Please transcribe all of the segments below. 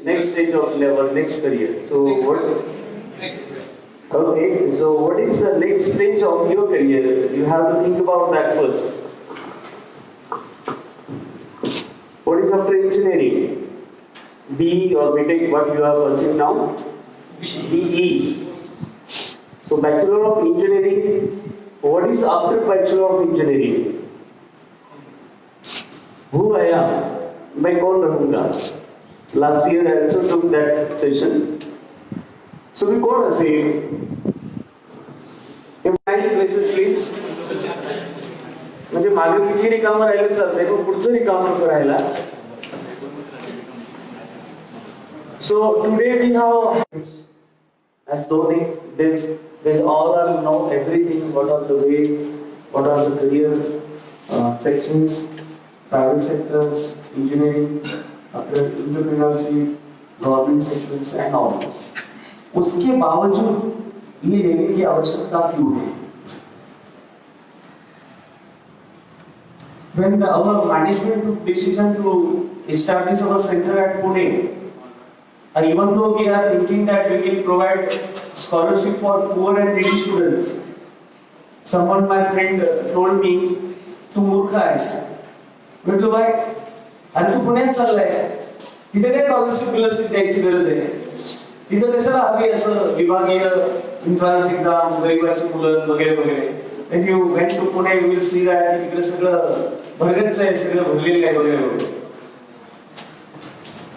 next stage of level, next career. So what? Okay. So what is the next stage of your career? You have to think about that first. What is after engineering? BE or BTech? What you are pursuing now? BE. So Bachelor of Engineering. What is after Bachelor of Engineering? Who I am? मैं कौन रहूँगा? Last year I also took that session. So we कौन असेल? Can you places please? म्हणजे मागे किती रिकामं राहिलं चालतंय पण पुढचं रिकामं करायला. So today we have as Dhoni, there's all are know everything. What are the ways? What are the career sections? Private sectors, engineering, entrepreneurship, government sectors and all. उसके बावजूद ये लेने की आवश्यकता क्यों है? When our management took decision to establish our center at Pune, even though we are thinking that we will provide scholarship for poor and needy students, someone, my friend, told me, "तू मूर्ख आहेस." म्हटलं bye, आणि तू पुण्यात चाललाय, तिथे काय scholarship द्यायची गरज आहे? तिथे कशाला हवी असं विभागीय एंट्रन्स एक्झाम, गरीबाची मुलं वगैरे वगैरे. When you went to Pune, you will see that तिकडे सगळं भरगच्च आहे, सगळं भरलेलं आहे वगैरे वगैरे.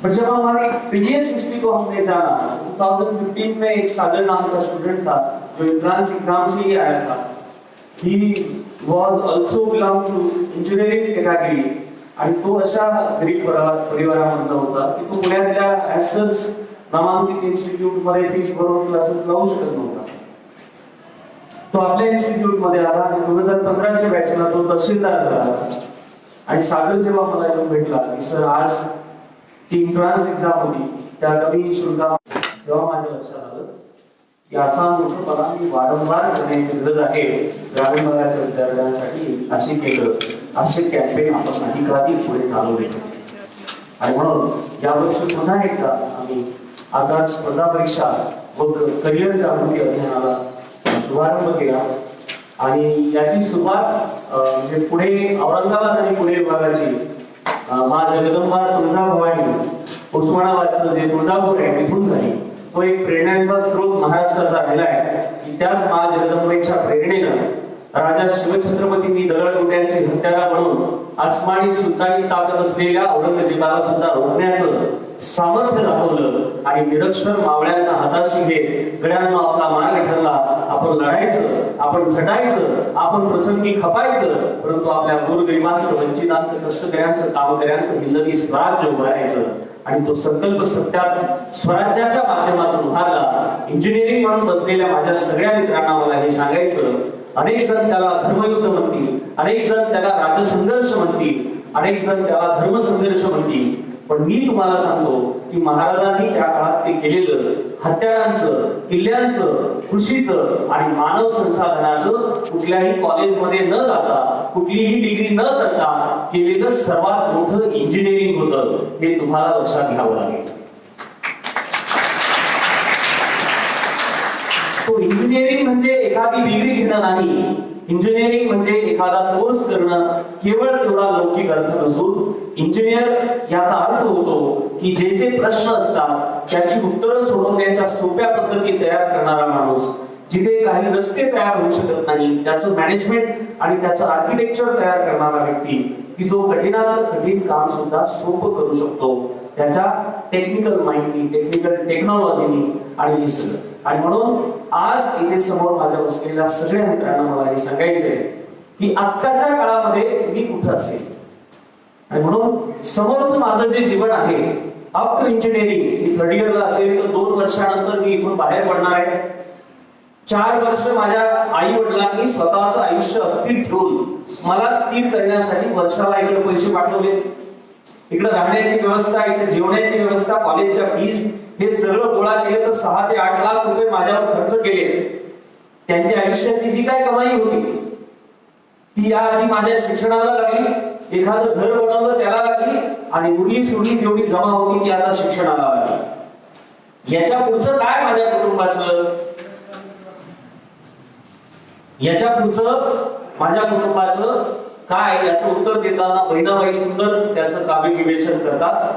पर जब हमारी प्रीवियस हिस्ट्री को हमने जाना, 2015 में एक सागर नाम का स्टूडेंट था जो एंट्रन्स एग्जाम से ही आया था. He was also belong to engineering category आणि तो अशा गरीब परिवारामधला होता की तो पुण्यातल्या ऍसेस नामांकित इन्स्टिट्यूट मध्ये फीस भरून क्लासेस लावू शकत नव्हता. तो आपल्या इन्स्टिट्यूट मध्ये आला आणि 2015 च्या बॅचला तो तहसीलदार झाला. आणि सागर जेव्हा मला येऊन भेटला की सर आज ती एंट्रन्स एक्झाम होती, त्या कमी शुल्कात तेव्हा माझ्या लक्षात आलं की असा मोठेपणा मी वारंवार करण्याची गरज आहे. ग्रामीण भागाच्या विद्यार्थ्यांसाठी असे केलं, असे कॅम्पेन आपण अधिकाधिक पुढे चालवले. आणि म्हणून यावर्षी पुन्हा एकदा आम्ही आगामी स्पर्धा परीक्षा व करिअर जागृती अभियानाला शुभारंभ केला. आणि याची सुरुवात म्हणजे पुणे, औरंगाबाद आणि पुणे विभागाची माँ जगदंबा तुळजाभवानी उस्मानाबादचं जे तुळजापूर आहे तिथून झाली. तो एक प्रेरणेचा स्रोत महाराष्ट्राचा राहिला आहे की त्याच माँ जगदंबेच्या प्रेरणेनं राजा शिवछत्रपतींनी दगडगोट्यांची हत्यारा म्हणून आसमानी सुलतानी ताकद असलेल्या औरंगजेबाला सुद्धा रोखण्याचं सामर्थ्य दाखवलं. आणि निरक्षर मावळ्यांना हाताशी घेत गड्यांना आपला मार्ग ठरला. आपण लढायचं, आपण झटायचं, आपण प्रसंगी खपायचं, परंतु आपल्या गोरगरिबांचं, वंचितांचं, कष्टकऱ्यांचं, कामकऱ्यांचं निजनी स्वराज्य उभारायचं. आणि तो संकल्प सत्यात स्वराज्याच्या माध्यमातून उभारला. इंजिनिअरिंग म्हणून बसलेल्या माझ्या सगळ्या मित्रांना मला हे सांगायचं, अनेक जण त्याला धर्मयुद्ध म्हणतील, अनेक जण त्याला राजसंघर्ष म्हणतील, अनेक जण त्याला धर्मसंघर्ष म्हणतील, पण मी तुम्हाला सांगतो की महाराजांनी त्या काळात ते केलेलं हत्यारांचं, किल्ल्यांचं, कृषीचं आणि मानव संसाधनाचं कुठल्याही कॉलेजमध्ये न जाता, कुठलीही डिग्री न करता केलेलं सर्वात मोठं इंजिनिअरिंग होतं. हे तुम्हाला लक्षात घ्यावं लागेल. तो इंजिनिअरिंग म्हणजे एखादी डिग्री घेणं नाही. इंजिनिअरिंग म्हणजे एखादा कोर्स करणं केवळ तेवढा लौकिक अर्थ नसून इंजिनियर याचा अर्थ होतो की जे जे प्रश्न असतात त्याची उत्तरं सोडवण्याच्या सोप्या पद्धती तयार करणारा माणूस. जिथे काही रस्ते तयार होऊ शकत नाही त्याचं मॅनेजमेंट आणि त्याचं आर्किटेक्चर तयार करणारा व्यक्ती की जो कठीणात कठीण काम सुद्धा सोपं करू शकतो त्याच्या टेक्निकल माहिती, टेक्निकल टेक्नॉलॉजीनी आणि हे सगळं. आणि म्हणून आज इथे समोर माझ्या बसलेल्या सगळ्या मित्रांना मला हे सांगायचंय की आत्ताच्या काळामध्ये मी कुठं असेल. आणि म्हणून समोरचं माझं जे जीवन आहे आफ्टर इंजिनिअरिंग, मी थर्ड इयरला असेल तर 2 वर्षानंतर मी इथून बाहेर पडणार आहे. 4 वर्ष माझ्या आई वडिलांनी स्वतःचं आयुष्य अस्थिर ठेवून मला स्थिर करण्यासाठी वर्षाला इकडे पैसे पाठवले. इकडे राहण्याची व्यवस्था, इथे जेवण्याची व्यवस्था, कॉलेजच्या फीस हे सगळं गोळा केलं तर 6 ते 8 लाख रुपये माझ्यावर खर्च केले. त्यांच्या आयुष्याची जी काय कमाई होती ती आधी माझ्या शिक्षणाला लागली, एखादं घर बनवलं त्याला लागली आणि मुली सुरली जेवढी जमा होती ती आता शिक्षणाला लागली. याच्या पुढचं काय माझ्या कुटुंबाचं, याच्या पुढचं माझ्या कुटुंबाचं काय, याचं उत्तर देताना बहिणाबाई सुंदर त्याचं काव्य विवेचन करतात.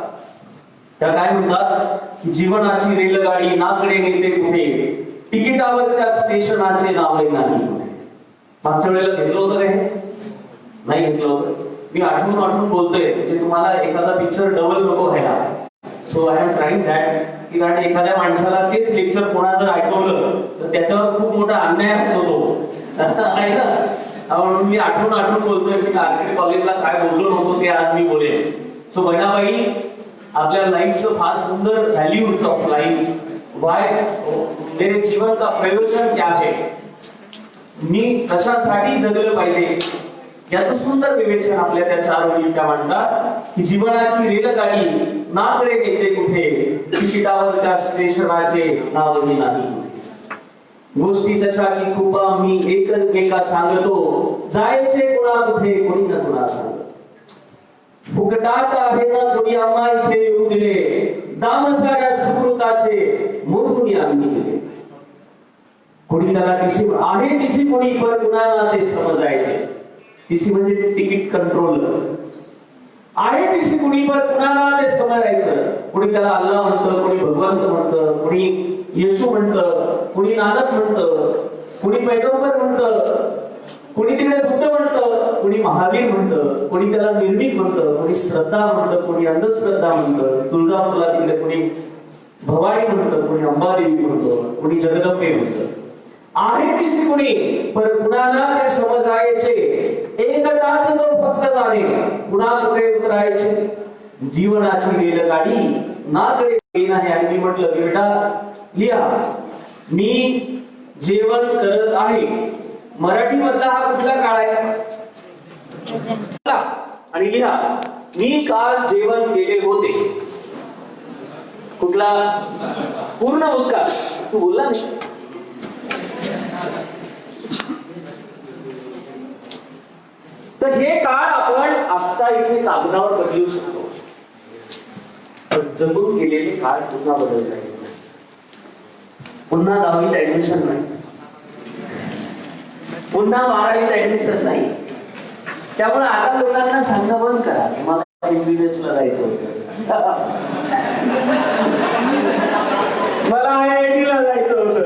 त्या काय म्हणतात की जीवनाची रेलगाडी नाकडे नेते कुठे, तिकिटावर त्या स्टेशनाचे नावही नाही. मागच्या वेळेला घेतलं होतं काय, नाही घेतलं होतं. मी आठवून बोलतोय म्हणजे तुम्हाला एखादा पिक्चर डबल नको व्हायला. So I am trying that, की कारण एखाद्या माणसाला तेच लेक्चर कोणा जर ऐकवलं तर त्याच्यावर खूप मोठा अन्याय असतो तो आहे ना. म्हणून मी आठवून बोलतोय की आरके कॉलेजला काय बोललो नव्हतो ते आज मी बोलेन. सो बहिणाबाई आपल्या लाईफचं फार सुंदर व्हॅल्यूज ऑफ लाईफ, वाय मेरे जीवन का प्रयोजन क्या है, मी कशासाठी जगलं पाहिजे याचं सुंदर विवेचन आपल्या त्या 4 ओळी त्या मांडतात. की जीवनाची रेलगाडी नाकडे नेते कुठे, तिकिटावर त्या स्टेशनाचे नावही नाही. गोष्टी तशा की खूप मी एकमेका सांगतो, जायचे कुणा कुठे कोणी ना कुणा सांगत. फुकटात आहे ना कोणी आम्हा इथे येऊ दिले, दाम साऱ्या सुकृताचे मोजून आम्ही दिले. कोणी त्याला टीसी आहे, टीसी कोणी पण कुणाला ते समजायचे. टीसी म्हणजे तिकीट कंट्रोल आहे. टीसी कुणी पण कुणाला ते समजायचं. कोणी त्याला अल्लाह म्हणतं, कोणी भगवंत म्हणतं, कोणी येशू म्हणतं, कोणी नानक म्हणतं, कोणी पैगंबर म्हणतं, कोणी तिकडे बुद्ध म्हणतं, कोणी महावीर म्हणतं, कोणी त्याला निर्मिक म्हणतं, कोणी श्रद्धा म्हणतं, कोणी अंधश्रद्धा म्हणतं, तुळजापूरला तिकडे कोणी भवानी म्हणतं, कोणी अंबादेवी म्हणतं, कोणी जगदंबे म्हणतं. आहे टीसी कोणी पण कुणाला ते समजायचे, एकटाच तो फक्त जाणे कुणा कुठे उतरायचे. जीवनाची रेलगाडी नाकडे नाही. आणि मी म्हटलं की बेटा लिहा, मी जेवण करत आहे. मराठी मधला हा कुठला काळ आहे, आणि लिहा मी काल जेवण केले होते. कुठला पूर्ण उद्गार तू बोलला नाही. तर हे काळ आपण आता इथे कागदावर बदलू शकतो, पण जगून गेलेले काळ पुन्हा बदलता येत नाही. पुन्हा 10वीत ऍडमिशन नाही, पुन्हा 12वीत ऍडमिशन नाही. त्यामुळे आता लोकांना सांगणं बंद करा मला MBBS ला जायचं होतं, मला IIT ला जायचं होतं.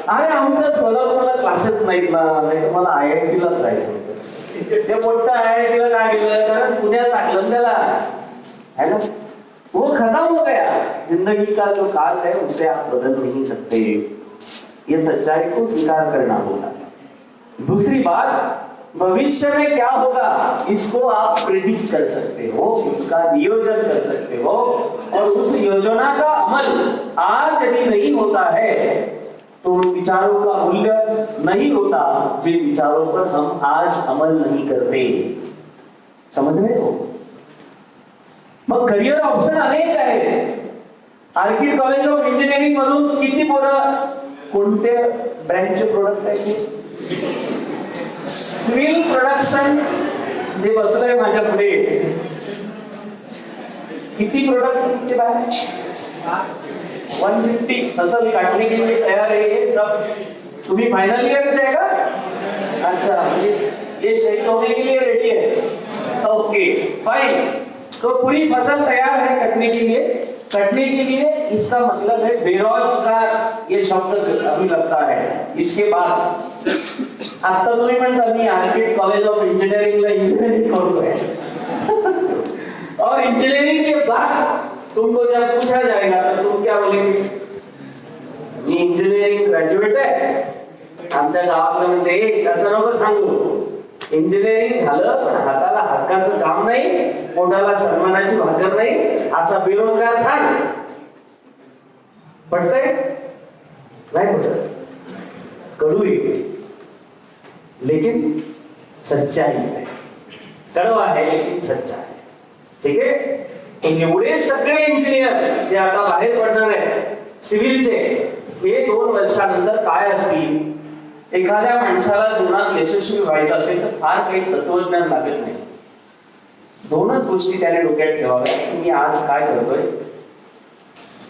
अरे आमच्या सोलापूरला क्लासेस नाहीत ना, नाही तर मला IIT लाच जायचं होतं. ते मोठं IIT ला काय गेलं, कारण पुण्यात टाकलं त्याला, है ना. वो खत्म हो गया. जिंदगी का जो काल है उसे आप बदल नहीं सकते. ये सच्चाई को स्वीकार करना होगा. दूसरी बात, भविष्य में क्या होगा इसको आप प्रेडिक्ट कर सकते हो, उसका नियोजन कर सकते हो, और उस योजना का अमल आज यदि नहीं होता है तो उन विचारों का मूल्य नहीं होता जिन विचारों पर हम आज अमल नहीं करते. समझ रहे हो. मग करिअर ऑप्शन अनेक आहेत. आर्किड कॉलेज ऑफ इंजिनिअरिंग मधून किती पोरं कोणत्या ब्रँचचे प्रोडक्ट आहेत. सिव्हिल प्रोडक्शन जे बसलंय माझ्या पुढे, किती प्रोडक्ट बाहेर 150 असल काटने के लिए तैयार है. सब तुम्ही फाइनल ईयर में जाएगा. अच्छा, ये शहीद होने के लिए रेडी है. Okay fine. तो पूरी फसल तैयार है कटने के लिए. कटने के लिए इसका मतलब है बेरोजगार, ये शब्द अभी लगता है. इसके बाद आता तुम्ही म्हणता मी आर्किड कॉलेज ऑफ इंजीनियरिंगला इंजीनियरिंग करतोय, और इंजीनियरिंग के बाद तुमको जब पूछा जाएगा तो तुम क्या बोलेंगे, मी इंजीनियरिंग ग्रॅज्युएट आहे. आमच्या गावाला म्हणजे असं नको सांगू, इंजिनिअरिंग झालं पण हाताला हक्काचं काम नाही, पोटाला सन्मानाची भाकर नाही, असा बेरोजगार सांग. पटतंय नाही पटत, कडू आहे लेकिन सच्चाई है. कडवा है लेकिन सच्चा है. ठीक आहे. एवढे सगळे इंजिनियर जे आता बाहेर पडणार आहेत सिव्हिलचे, हे 2 वर्षानंतर काय असतील. एखाद्या माणसाला जीवनात यशस्वी व्हायचं असेल तर फार काही तत्वज्ञान लागत नाही. 2च गोष्टी त्याने डोक्यात ठेवाव्या. मी आज काय करतोय,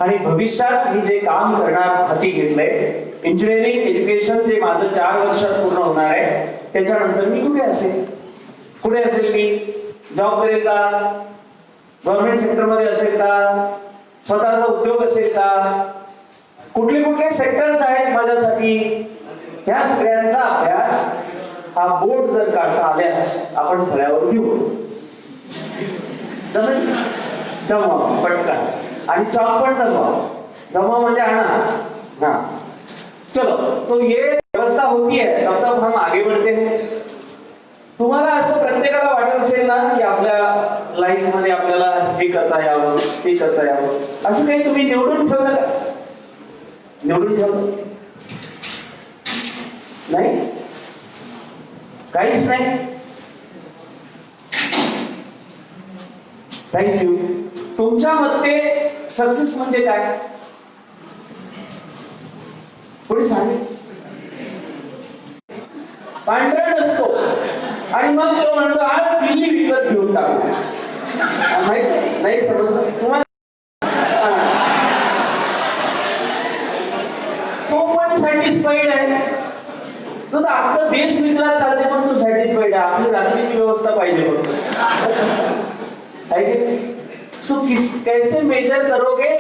आणि भविष्यात मी जे काम करणार हाती घेतलंय, इंजिनिअरिंग एज्युकेशन जे माझं 4 वर्षात पूर्ण होणार आहे, त्याच्यानंतर मी कुठे असेल मी? जॉब करेल का? गव्हर्नमेंट सेक्टरमध्ये असेल का? स्वतःचा उद्योग असेल का? कुठले कुठले सेक्टर्स आहेत माझ्यासाठी? ह्या सगळ्यांचा अभ्यास हा बोर्ड जर काढता आल्यास आपण फळ्यावर घेऊ. जमवा पटकन आणि चॉक पण जमवा म्हणजे आणा. हा चलो, तो ये व्यवस्था होती है, तब तक हम आगे बढ़ते हैं. तुम्हाला असं प्रत्येकाला वाटत असेल ना की आपल्या लाईफ मध्ये आपल्याला हे करता यावं, ते करता यावं, असं काही तुम्ही निवडून ठेवलं का? निवडून ठेवलं नाही? काहीच नाही. थँक्यू. तुमच्या मते सक्सेस म्हणजे काय? कोणी सांगेल? पांढरा नसतो आणि मग तो म्हणतो आज दिल्ली विकत घेऊन टाकू. माहित नाही समजलं तुम्हाला? तो पण सॅटिस्फाईड आहे. तो तर अख्खा देश विकला चालते पण तो सॅटिस्फाईड आहे. आपली रात्रीची व्यवस्था पाहिजे बघ. सो कैसे मेजर करोगे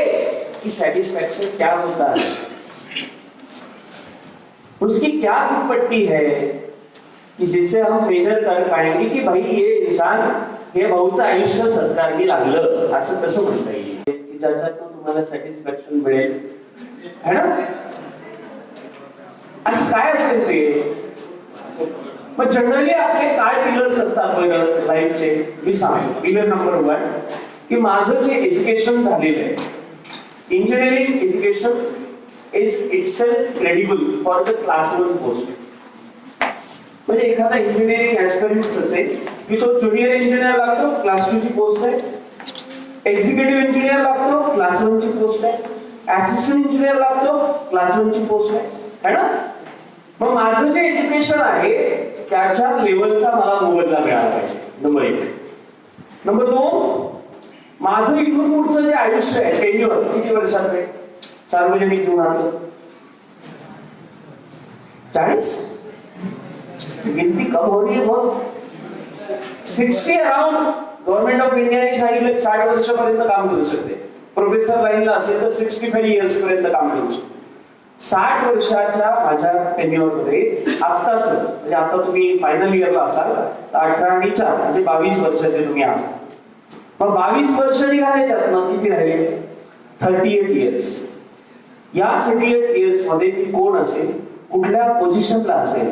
कि सेटिस्फैक्शन क्या होता है? उसकी क्या पट्टी है कि जिससे हम मेजर कर पाएंगे की भाई ये इंसान हे भाऊचं आयुष्य सत्कारणी लागलं, असं कसं म्हणता येईल की ज्याच्यातून तुम्हाला सॅटिस्फॅक्शन मिळेल, है ना? असं काय असेल ते? मग जनरली आपले काय पिलर्स असतात बरं लाईफचे? मी सांगतो. पिलर नंबर 1 की माझं जे एज्युकेशन झालेलं आहे, engineering education is itself credible for the class 1 post. म्हणजे एखादा इंजिनिअरिंग ऍस्पिरंट असेल की तो ज्युनियर इंजिनियर लागतो, क्लास 2 ची पोस्ट आहे. एक्झिक्युटिव्ह इंजिनियर लागतो, क्लास 1 ची पोस्ट आहे. असिस्टंट इंजिनियर लागतो, क्लास 1 ची पोस्ट आहे, है ना? मग माझं जे एज्युकेशन आहे त्याच्या लेवलचा मला मोबदला मिळाला पाहिजे. नंबर 1. नंबर 2, माझं इथून पुढचं जे आयुष्य आहे, टेन्युअर किती वर्षाचं आहे सार्वजनिक जीवनातलं? 40. गिनती कम हो रही है बहुत. 60 अराउंड. गव्हर्नमेंट ऑफ इंडियाने सांगितलं 60 वर्षापर्यंत काम करू शकते. प्रोफेसर लाईनला असेल तर 65 इयर्स पर्यंत काम करू शकते. 60 वर्षाच्या माझ्या टेन्युअरमध्ये आत्ताच म्हणजे आता तुम्ही फायनल इयरला असाल तर 18 आणि 4 म्हणजे 22 वर्षाचे तुम्ही आहात. मग 22 वर्ष निघाले त्यातनं किती राहिले? 38 इयर्स. या 38 इयर्स मध्ये मी कोण असेल, कुठल्या पोझिशनला असेल,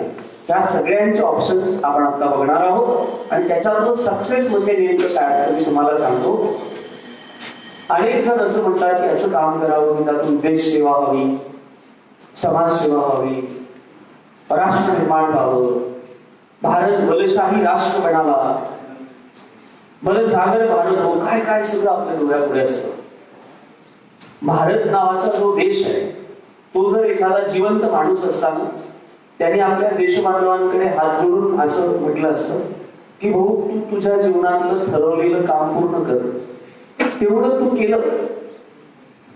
त्या सगळ्यांचे ऑप्शन्स आपण आता बघणार आहोत. आणि त्याच्यातून सक्सेस म्हणजे नेमकं काय असतं मी तुम्हाला सांगतो. अनेक जण असं म्हणतात की असं काम करावं की त्यातून देश सेवा हवी, समाजसेवा हवी, राष्ट्र निर्माण व्हावं, भारत बलशाही राष्ट्र बनावा, बल सागर भारत हो, काय काय सगळं आपल्या डोळ्यापुढे असतं. भारत नावाचा जो देश आहे तो जर एखादा जिवंत माणूस असताना त्याने आपल्या देशबांधवांकडे हात जोडून असं म्हटलं असतं की भाऊ तू तुझ्या जीवनातलं ठरवलेलं काम पूर्ण कर, तेवढं तू केलं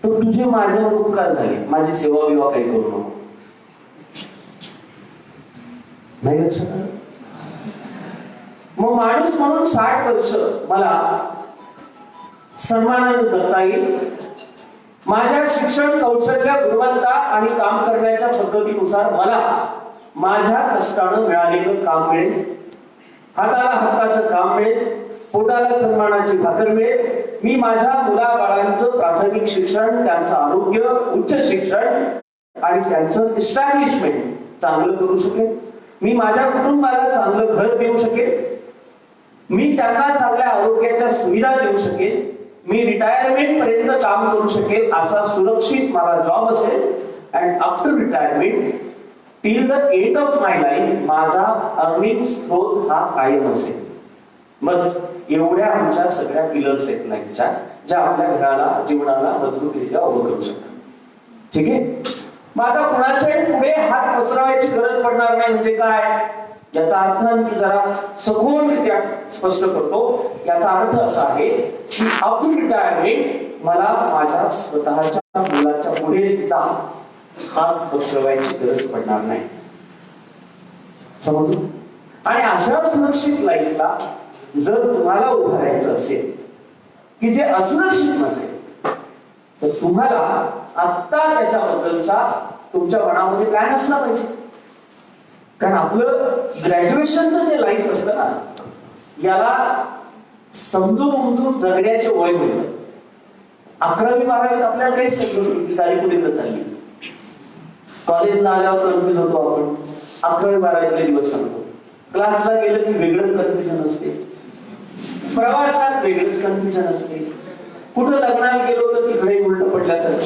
तर तुझे माझ्यावर उपकार झाले, माझी सेवा बिवा काही करू नको. नाही लक्षात आलं? मग माणूस म्हणून 60 वर्ष मला सन्मानाने जगता येईल. माझ्या शिक्षण कौशल्य गुणवत्ता आणि काम करण्याच्या पद्धतीनुसार मला माझ्या कष्टानं मिळालेलं काम मिळेल, हाताला हक्काचं काम मिळेल, पोटाला सन्मानाची भाकर मिळेल. मी माझ्या मुलाबाळांचं प्राथमिक शिक्षण, त्यांचं आरोग्य, उच्च शिक्षण आणि त्यांचं इस्टॅब्लिशमेंट चांगलं करू शकेल. मी माझ्या कुटुंबाला चांगलं घर देऊ शकेल. मी त्यांना चांगल्या आरोग्याच्या सुविधा देऊ शकेल. मी रिटायरमेंट पर्यंत काम करू शकेल असा सुरक्षित मला जॉब असेल. And after retirement till the end of my life माझा अर्निंग स्रोत हा कायम असेल. बस एवढ्या आमच्या सगळ्या पिलर्स आहेत लाईफच्या, ज्या आपल्या घराला, जीवनाला मजबूतरित्या उभं करू शकतात. ठीक आहे? मग आता कुणाच्याही पुढे हात पसरवायची गरज पडणार नाही म्हणजे काय? याचा अर्थ आणखी जरा सखोलरित्या स्पष्ट करतो. याचा अर्थ असा आहे की आफ्टर रिटायरमेंट मला माझ्या स्वतःच्या मुलाच्या पुढे सुद्धा हात पसरवायची गरज पडणार नाही. समजलं? आणि अशा सुरक्षित लाईफला जर तुम्हाला उभं राहायचं असेल की जे असुरक्षित नसेल, तर तुम्हाला आत्ता त्याच्याबद्दलचा तुमच्या मनामध्ये प्लॅन असला पाहिजे. कारण आपलं ग्रॅज्युएशनचं जे लाईफ असतं ना, याला समजून उमजून जगण्याचे वय होईल. 11वी 12वीत आपल्याला काही समजत नाही की गाडी कुठे चालली. कॉलेजला आल्यावर कन्फ्युज होतो आपण. 11वी 12वीतले दिवस सांगतो. क्लासला गेलं की वेगळंच कन्फ्युजन असते, प्रवासात वेगळंच कन्फ्युजन असते, कुठं लग्नाला गेलो तर तिकडे उलट पडल्यासारखं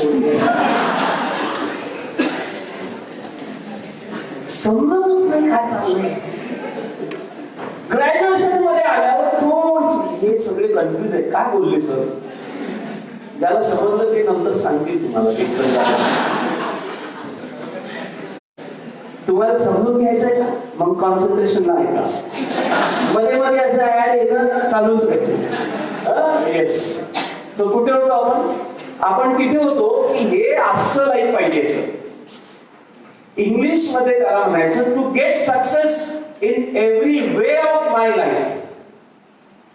समजतच नाही काय चाललंय. ग्रॅज्युएशन मध्ये आल्यावर हे सगळे कन्फ्युज आहे. काय बोलले सर? ज्याला समजलं ते नंतर सांगतील तुम्हाला. तुम्हाला समजून घ्यायचंय का? मग कॉन्सन्ट्रेशन नाही का? मध्ये मध्ये असं ऍड येणं चालूच राहते. येस. सो कुठे होतो आपण? आपण तिथे होतो की हे असं लाईफ पाहिजे. सर इंग्लिश मध्ये त्याला म्हणायचं to get success in every way of my life.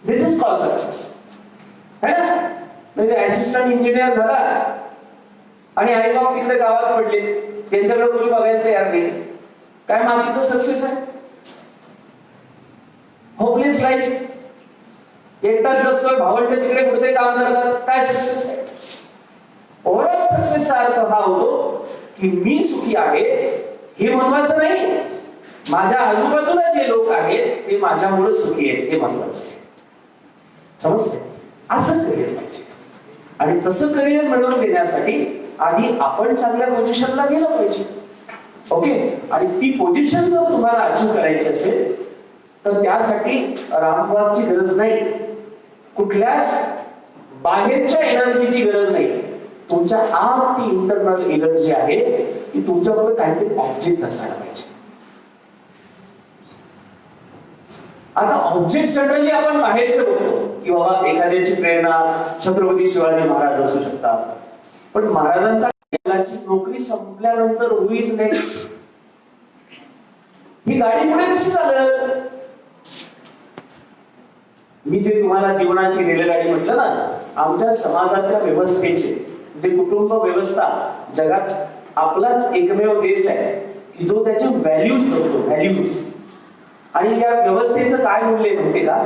This is called success. है ना? म्हणजे असिस्टंट इंजिनियर झाला आणि आई बाप तिकडे गावात पडले, त्यांच्याकडे कोणी बघायला तयार नाही. काय मागीचं सक्सेस आहे? Hopeless life. एकटाच जगतोय, भावंड तिकडे कुठे काम करतात. काय सक्सेस आहे? ओव्हरऑल सक्सेसचा अर्थ हा होतो की मी सुखी आहे हे महत्वाचं नाही, माझ्या आजूबाजूला जे लोक आहेत ते माझ्यामुळे सुखी आहेत हे महत्वाचं आहे. समजते? असं करिअर पाहिजे. आणि तसं करिअर मिळवून देण्यासाठी आधी आपण चांगल्या पोझिशनला गेलं पाहिजे. ओके. आणि ती पोझिशन जर तुम्हाला अचीव करायची असेल तर त्यासाठी रामबागची गरज नाही, कुठल्याच बाहेरच्या एनर्जीची गरज नाही. तुमच्या आत ती इंटरनल एनर्जी आहे की तुमच्याकडे काहीतरी ऑब्जेक्ट असायला पाहिजे. आता ऑब्जेक्ट जनरली आपण बाहेरचे बघतो की बाबा एखाद्याची प्रेरणा छत्रपती शिवाजी महाराज असू शकतात, पण महाराजांचा नोकरी संपल्यानंतर हु इज नेक्स्ट? ही गाडी पुढे कशी चालत? मी जे तुम्हाला जीवनाची रेलगाडी म्हटलं ना, आमच्या समाजाच्या व्यवस्थेचे म्हणजे कुटुंब व्यवस्था जगात आपलाच एकमेव देश आहे की जो त्याचे व्हॅल्यूज बघतो. व्हॅल्यूज. आणि या व्यवस्थेचं काय मूल्य म्हणते का?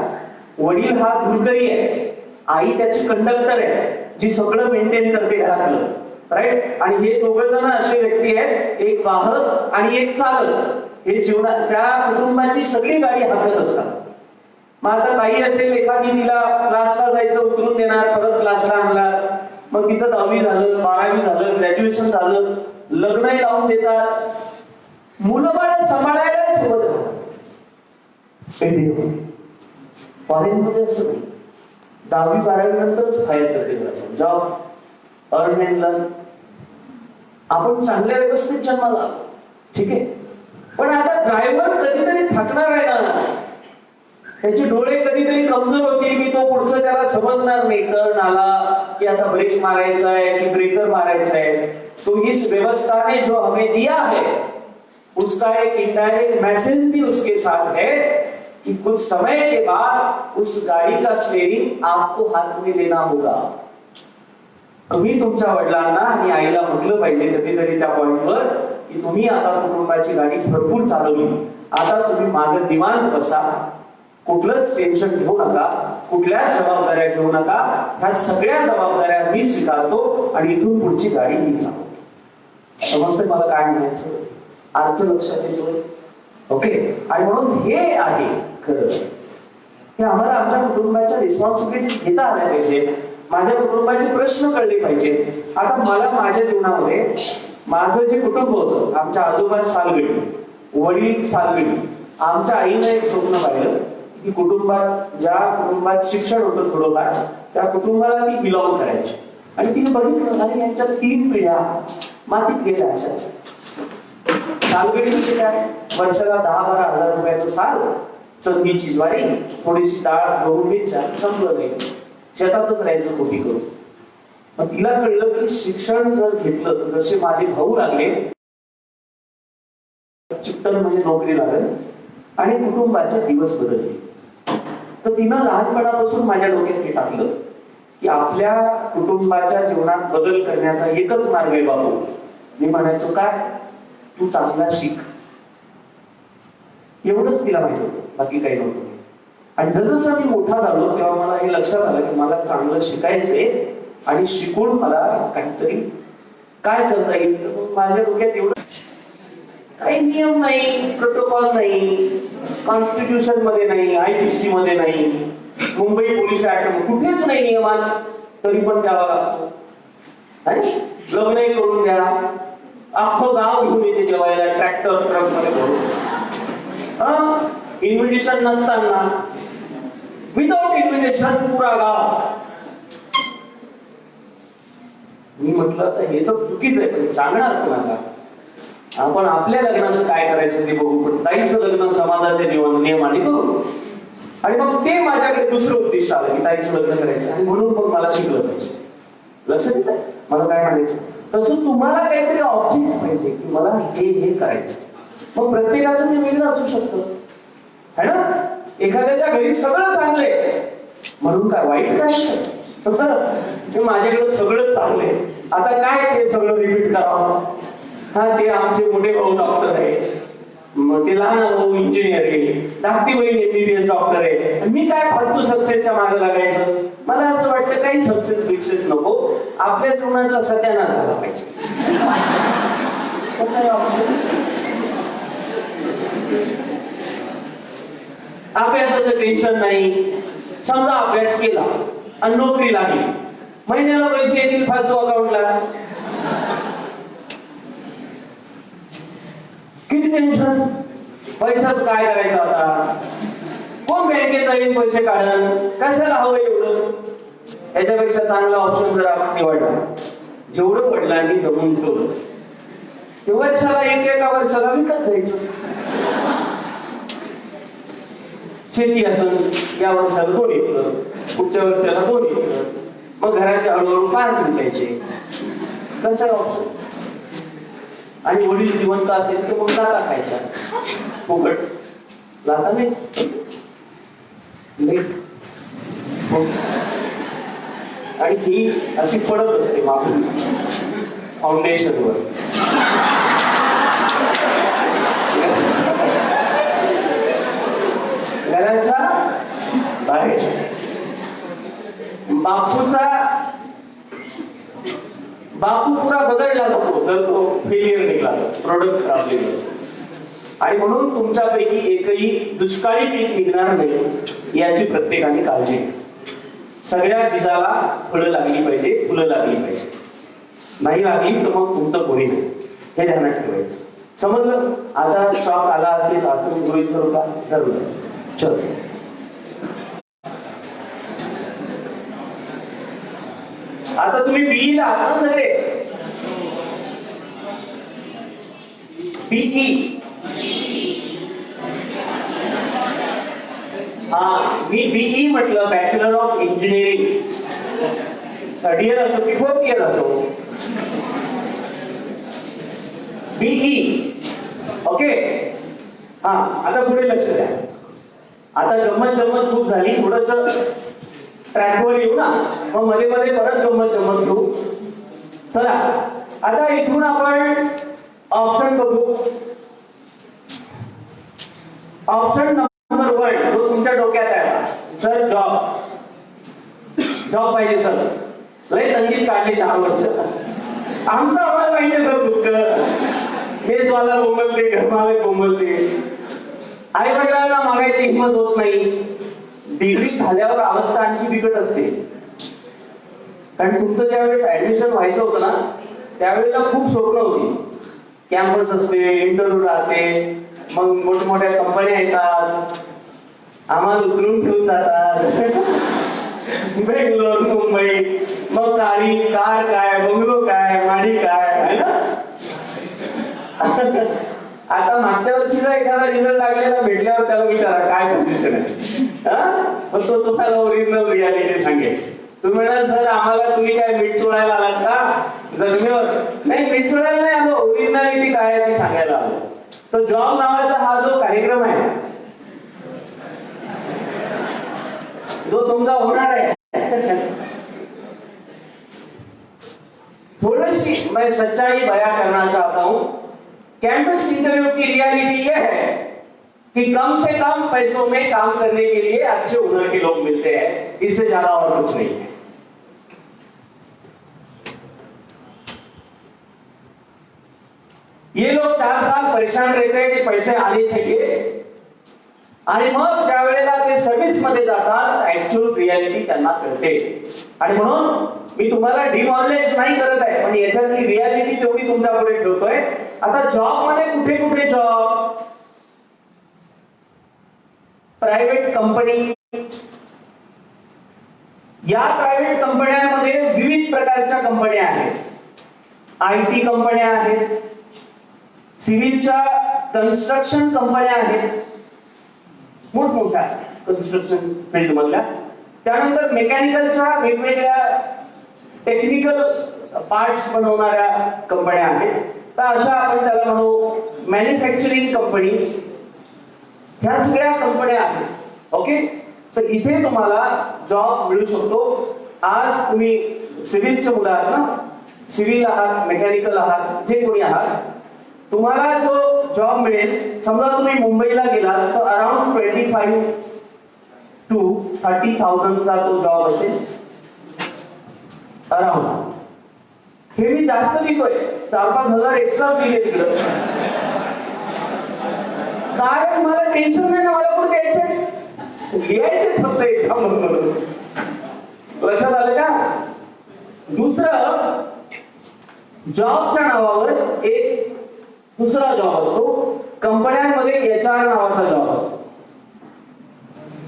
वडील हा दूरकरी आहे, आई त्याची कंडक्टर आहे जी सगळं मेंटेन करते घरातलं. राईट. आणि हे दोघं जण असे व्यक्ती आहेत, एक वाहक आणि एक चालक. हे जीवनात त्या कुटुंबाची सगळी गाडी हाकत असतात. मग आता ताई असेल एखादी, तिला क्लासला जायचं, उतरून देणार, परत क्लासला आणणार, मग तिचं 10वी झालं, 12वी झालं, ग्रॅज्युएशन झालं, लग्नही लावून देतात, मुलं बाळ सांभाळायला सोबत राहतात. फॉरेन मध्ये असं नाही. 10वी 12वी नंतरच फायर करते जॉब, अर्न अँड लर्न. आपण चांगल्या व्यवस्थेत जन्माला आलो, ठीक आहे. पण आता ड्रायव्हर कधीतरी थकणार आहे ना, त्याचे डोळे कधीतरी कमजोर होतील की तो पुढचं त्याला समजणार नाही. टर्न आला की आता ब्रेक मारायचा आहे की ब्रेकर मारायचा आहे. तो इस व्यवस्था ने जो हमें दिया है उसका एक इनडायरेक्ट मैसेज भी उसके साथ है कि कुछ समय के बाद उस गाड़ी का स्टीयरिंग आपको हाथ में लेना होगा. तुम्ही तुमच्या वडिलांना आणि आईला म्हटलं पाहिजे कधीतरी त्या पॉइंटवर की तुम्ही आता कुटुंबाची गाडी भरपूर चालवली, आता तुम्ही मागे निवांत बसा, कुठलंच टेन्शन घेऊ नका, कुठल्याच जबाबदाऱ्या घेऊ नका. ह्या सगळ्या जबाबदाऱ्या मी स्वीकारतो आणि इथून पुढची गाडी मी चालवतो. समजते मला काय म्हणायचं? अर्थ लक्षात येतो? ओके. आणि म्हणून हे आहे खरं, हे आम्हाला आमच्या कुटुंबाच्या रिस्पॉन्सिबिलिटी घेता आल्या पाहिजे, माझ्या कुटुंबाचे प्रश्न कळले पाहिजे. आता मला माझ्या जीवनामध्ये माझं जे कुटुंब होतं, आमच्या आजोबा सालगडी, वडील सालगडी, आमच्या आईनं एक स्वप्न पाहिलं की कुटुंबात, ज्या कुटुंबात शिक्षण होतं थोडंफार, त्या कुटुंबाला ती बिलॉंग करायची. आणि तिने बघितलं आणि यांच्या 3 पिढ्या मातीत गेल्या अशाच. सालगडी म्हणजे काय? वर्षाला 10-12 हजार रुपयाचं साल, चंदीची ज्वारी, थोडीशी डाळ, गहू, मिरच्या, संपलं नाही. शेतातच राहायचं कोटी करून. मग तिला कळलं की शिक्षण जर घेतलं तर जसे माझे भाऊ लागले चिकटन म्हणजे नोकरी लागेल आणि कुटुंबाचे दिवस बदलले. तर तिनं लहानपणापासून माझ्या डोक्यात हे टाकलं की आपल्या कुटुंबाच्या जीवनात बदल करण्याचा एकच मार्ग आहे बाबू. मी म्हणायचो काय, तू चांगला शिक, एवढंच तिला माहित होतं, बाकी काही नव्हतं. आणि जसं मी मोठा झालो तेव्हा मला हे लक्षात आलं की मला चांगलं शिकायचंय आणि शिकून मला काहीतरी काय करता येईल. माझ्या डोक्यात एवढं काही नियम नाही, प्रोटोकॉल नाही, कॉन्स्टिट्यूशन मध्ये नाही, IPC मध्ये नाही, मुंबई पोलीस ऍक्ट कुठेच नाही नियमात, तरी पण द्यावा लागतो. लग्नही करून द्या, अख्खं गाव घेऊन येते जेवायला ट्रॅक्टर ट्रक मध्ये भरून, इन्व्हिटेशन नसताना विदाउट इन्व्हिटेशन पुरा गाव. मी म्हटलं तर हे तर चुकीच आहे, पण सांगणार कोणाला. आपण आपल्या लग्नाचं काय करायचं ते बघू, पण ताईचं लग्न समाजाचे नियमाने करू. आणि मग ते माझ्याकडे दुसरं उद्दिष्ट आलं की ताईचं लग्न करायचं, आणि म्हणून मग मला शिकलं पाहिजे. लक्षात येतं मला काय म्हणायचं. तसं तुम्हाला काहीतरी ऑब्जेक्ट पाहिजे की मला हे करायचं. मग प्रत्येकाचं ते वेगळं असू शकतं, है ना. एखाद्याच्या घरी सगळं चांगलंय म्हणून काय वाईट काय, माझ्याकडे सगळं चांगलंय, आता काय ते सगळं रिपीट करावं. ते आमचे मोठे भाऊ डॉक्टर आहे, मग ते लहान भाऊ इंजिनियर आहे, धाकटी बहीण MBBS डॉक्टर आहे, मी काय फालतू सक्सेसच्या मागे लागायचं. मला असं वाटतं काही सक्सेस बिक्सेस नको, आपल्या जीवनाचा सत्यानाश झाला पाहिजे. अभ्यासाचं टेन्शन नाही. समजा अभ्यास केला आणि नोकरी लागली, महिन्याला पैसे येतील फालतू अकाउंटला, किती टेन्शन. पैसाच काय करायचा आता, कोण बँकेत जाईल पैसे काढून, कशाला हवं एवढं. याच्यापेक्षा चांगला ऑप्शन जर आपण निवडला, जेवढं वडिलांनी जमून ठेवलं ते वर्षाला एका वर्षाला विकत जायचं. शेती असेल या वर्षाला 2 एकर, पुढच्या वर्षाला 2 एकर, मग घराच्या हळूहळू 5 विकायचे. कसं ऑप्शन. आणि वडील जिवंत असेल तर मग लाता खायच्या फुकट. लाता नाही आणि ही अशी पडत असते मागून फाउंडेशनवर. घराच्या बाहेर बापू पुरा बदलला जातो जर तो फेलियर निघाला, प्रोडक्ट खराब निघाला. आणि म्हणून तुमच्यापैकी एकही दुष्काळी पीक निघणार नाही याची प्रत्येकाने काळजी घ्या. सगळ्या बीजाला फळं लागली पाहिजे, फुलं लागली पाहिजे. नाही लागली तर मग तुमचं कोणी नाही, हे ध्यानात ठेवायचं. समजलं. आता स्टॉक आला असेल असं गृहीत करू का, ठरवलं. चल आता तुम्ही BE ला आहात ना सगळे. BE मी BE म्हटलं, bachelor of engineering. 3rd year असो की 4th इयर असो, BE. ओके. आता पुढे लक्ष द्या. आता गंमत खूप झाली, थोडस ट्रॅकवर येऊ ना, मग मध्ये मध्ये परत गंमत घेऊ. चला आता इथून आपण ऑप्शन बघू. ऑप्शन नंबर 1 जो तुमच्या डोक्यात आहे, सर जॉब पाहिजे. सर लय तंगीत काढली 10 वर्ष, आमचं आम्हाला पाहिजे सर दुःख. हे ज्वाला बोंबलते, घरमाले बोंबलते, आई वडिलांना मागायची हिंमत होत नाही. डिग्री झाल्यावर अवस्था आणखी बिकट असते. कारण तुमचं ज्यावेळेस ऍडमिशन व्हायचं होतं ना, त्यावेळेला खूप स्वप्न होती. कॅम्पस असते, इंटरव्ह्यू राहते, मग मोठमोठ्या कंपन्या येतात, आम्हाला उचलून ठेवून जातात. बेंगलोर, मुंबई, मग कार काय, बंगलो काय, माडी काय, आहे ना. आता मागच्या वर्षीचा एखादा रिझल्ट लागलेला भेटल्यावर त्याला विचारा काय कंडिशन आहे, मग तो स्वतःला ओरिजिनल रियालिटी सांगेल. तुम्ही म्हणाल सर आम्हाला तुम्ही काय मीठ चोळायला आलात का जमिनीवर? नाही, मीठ चोळायला नाही आलो, ओरिजिनॅलिटी काय आहे ती सांगायला आलो. तो जॉब नावाचा हा जो कार्यक्रम आहे जो तुमचा होणार आहे, थोड़ी सी मैं सच्चाई बयां करना चाहता हूं. कैंपस इंटरव्यू की रियलिटी यह है कि कम से कम पैसों में काम करने के लिए अच्छे हुनर के लोग मिलते हैं, इससे ज्यादा और कुछ नहीं है. ये लोग 4 साल परेशान रहते हैं कि पैसे आने चाहिए, आणि मग ज्या वेळेला ते सर्व्हिस मध्ये जातात ऍक्च्युअल रियालिटी त्यांना कळते. आणि म्हणून मी तुम्हाला डिमॉरलाइज नाही करत आहे, पण याच्यातली रियालिटी तेवढी तुमच्या पुढे ठेवतोय. आता जॉब मध्ये कुठे कुठे जॉब? Private company. या प्रायव्हेट कंपन्यांमध्ये विविध प्रकारच्या कंपन्या आहेत. आयटी कंपन्या आहेत, सिव्हिलच्या कन्स्ट्रक्शन कंपन्या आहेत, मोठमोठ्या कन्स्ट्रक्शन फील्ड मधल्या. त्यानंतर मेकॅनिकलच्या वेगवेगळ्या टेक्निकल पार्ट्स बनवणाऱ्या कंपन्या आहेत. तर अशा आपण त्याला म्हणू मॅन्युफॅक्चरिंग कंपनीज. ह्या सगळ्या कंपन्या आहेत. ओके, तर इथे तुम्हाला जॉब मिळू शकतो. आज तुम्ही सिव्हिलचे मुलं आहात ना, सिव्हिल आहात, मेकॅनिकल आहात, जे कोणी आहात, तुम्हाला जो जॉब मिळेल, समजा तुम्ही मुंबईला गेलात तर अराउंड 25 to 30,000 चा तो जॉब असेल अराउंड. हे मी जास्त लिहितोय, 4-5 हजार एक्स्ट्रा दिले तिकडं. काय मला टेन्शन नाही ना, मला पण द्यायचंय, लिहायचे फक्त एक्झाम म्हणून. लक्षात आलं का? दुसरं, जॉबच्या नावावर एक दुसरा जॉब असतो. कंपन्यांमध्ये HR नावाचा जॉब असतो.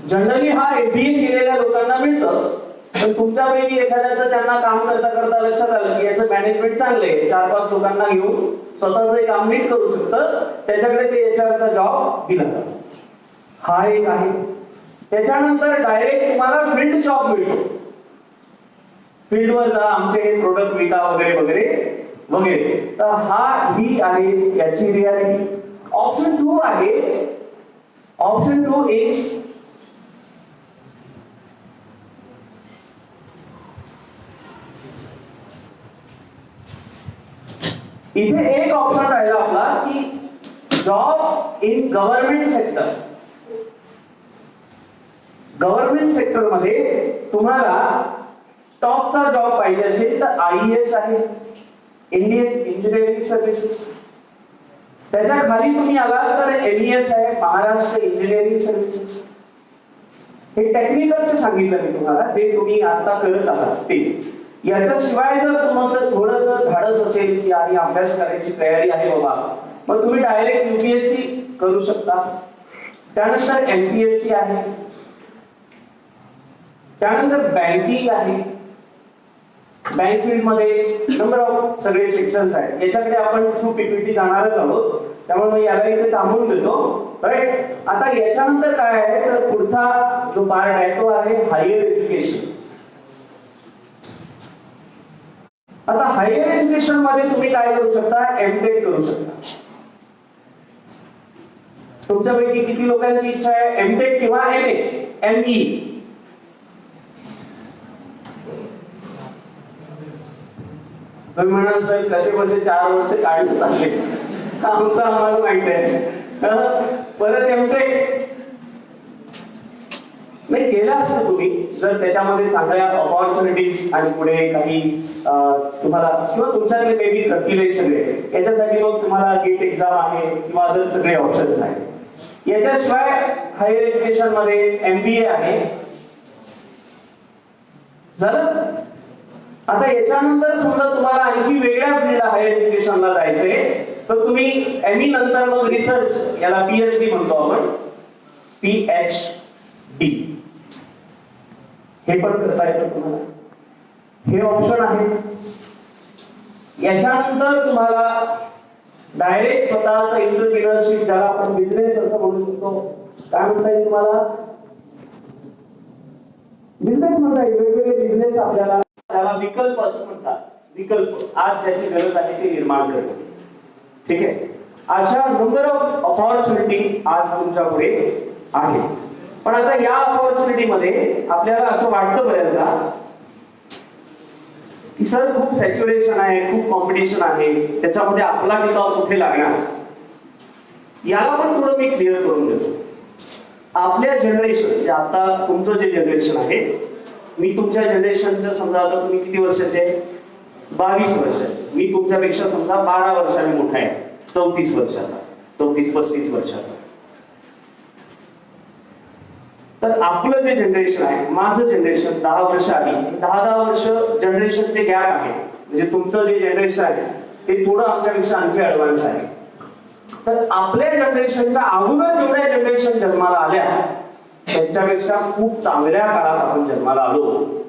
जनरली हा MBA केलेल्या लोकांना मिळतं, पण तुमच्यापैकी एखाद्याचं त्यांना काम करता करता लक्षात आलं की याचं मॅनेजमेंट चांगलं आहे, 4-5 लोकांना घेऊन स्वतःचं काम नीट करू शकतं, त्याच्याकडे ते HRचा जॉब दिला जातो. हा एक आहे. त्याच्यानंतर डायरेक्ट तुम्हाला फील्ड जॉब मिळतो. फील्डवर जा, आमचे प्रोडक्ट विका वगैरे वगैरे वगैरे. तर ही आहे याची रियालिटी. ऑप्शन 2 आहे. ऑप्शन 2 इज इथे एक ऑप्शन राहिला आपला की job in government sector. Government sector मध्ये तुम्हाला टॉपचा जॉब पाहिजे असेल तर IAS आहे, इंडियन इंजिनिअरिंग सर्व्हिसेस. त्याच्या खाली तुम्ही आलात तर MES आहे, महाराष्ट्र इंजिनिअरिंग सर्व्हिसेस. हे टेक्निकलचे सांगितलं मी तुम्हाला, जे तुम्ही आता करत आहात ते. याच्याशिवाय जर तुमचं थोडंसं धाडस असेल की आणि अभ्यास करायची तयारी आहे बाबा, मग तुम्ही डायरेक्ट UPSC करू शकता. त्यानंतर MPSC आहे, त्यानंतर बँकिंग आहे. बँक फील्ड मध्ये नंबर ऑफ सगळे सेक्शन्स आहेत. याच्याकडे आपण थ्रू PPT जाणारच आहोत, त्यामुळे मी याला इथे थांबवून देतो. राईट. आता याच्यानंतर काय आहे तर पुढचा जो पार्ट आहे तो आहे हायर एज्युकेशन. आता हायर एज्युकेशन मध्ये तुम्ही काय करू शकता? MTech करू शकता. तुमच्यापैकी किती लोकांची इच्छा आहे MTech किंवा ME? तुम्ही म्हणाल सर कसे कसे 4 वर्ष काढून चालले, आमचं आम्हाला माहित आहे. परत MTech नाही केलं असतं तुम्ही जर त्याच्यामध्ये चांगल्या ऑपॉर्च्युनिटीज आणि पुढे काही तुम्हाला किंवा तुमच्याकडे बेबी करतील सगळे. याच्यासाठी मग तुम्हाला गेट एक्झाम आहे किंवा अदर सगळे ऑप्शन्स आहेत. याच्याशिवाय हायर एज्युकेशन मध्ये MBA आहे. झालं. आता याच्यानंतर समजा तुम्हाला आणखी वेगळ्या फील्डला हायर एज्युकेशनला जायचंय तर तुम्ही ME नंतर मग रिसर्च, याला PhD म्हणतो आपण, PhD हे पण करता येतं तुम्हाला. हे ऑप्शन आहे. याच्यानंतर तुम्हाला डायरेक्ट स्वतःचं एंटरप्रिनरशिप, ज्याला आपण बिझनेस असं म्हणू शकतो, काय म्हणता येईल तुम्हाला? बिझनेस म्हणता येईल, वेगवेगळे बिझनेस आपल्याला, त्याला विकल्प असं म्हणतात. विकल्प आज ज्याची गरज आहे ते निर्माण करतो. ठीक आहे, अशा नंबर ऑफ अपॉर्च्युनिटी आज तुमच्या पुढे आहे. पण आता या अपॉर्च्युनिटी मध्ये आपल्याला असं वाटतं बऱ्याचदा की सर खूप सॅच्युरेशन आहे, खूप कॉम्पिटिशन आहे, त्याच्यामध्ये आपला टिकाव कुठे लागणार. याला पण थोडं मी क्लिअर करून देतो. आपल्या जनरेशन, आता तुमचं जे जनरेशन आहे, मी तुमच्या जनरेशनचं समजा, आता तुम्ही किती वर्षाचे आहे, 22 वर्ष, मी तुमच्यापेक्षा समजा 12 वर्षांनी मोठा आहे, 34 वर्षाचा, 34-35 वर्षाचा. तर आपलं जे जनरेशन आहे, माझं जनरेशन 10 वर्ष आधी, 10 वर्ष जनरेशनचे गॅप आहे. म्हणजे तुमचं जे जनरेशन आहे ते थोडं आमच्यापेक्षा आणखी ऍडव्हान्स आहे. तर आपल्या जनरेशनच्या अगोदर जेवढ्या जनरेशन जन्माला आल्या त्यांच्यापेक्षा खूप चांगल्या काळात आपण जन्माला आलो,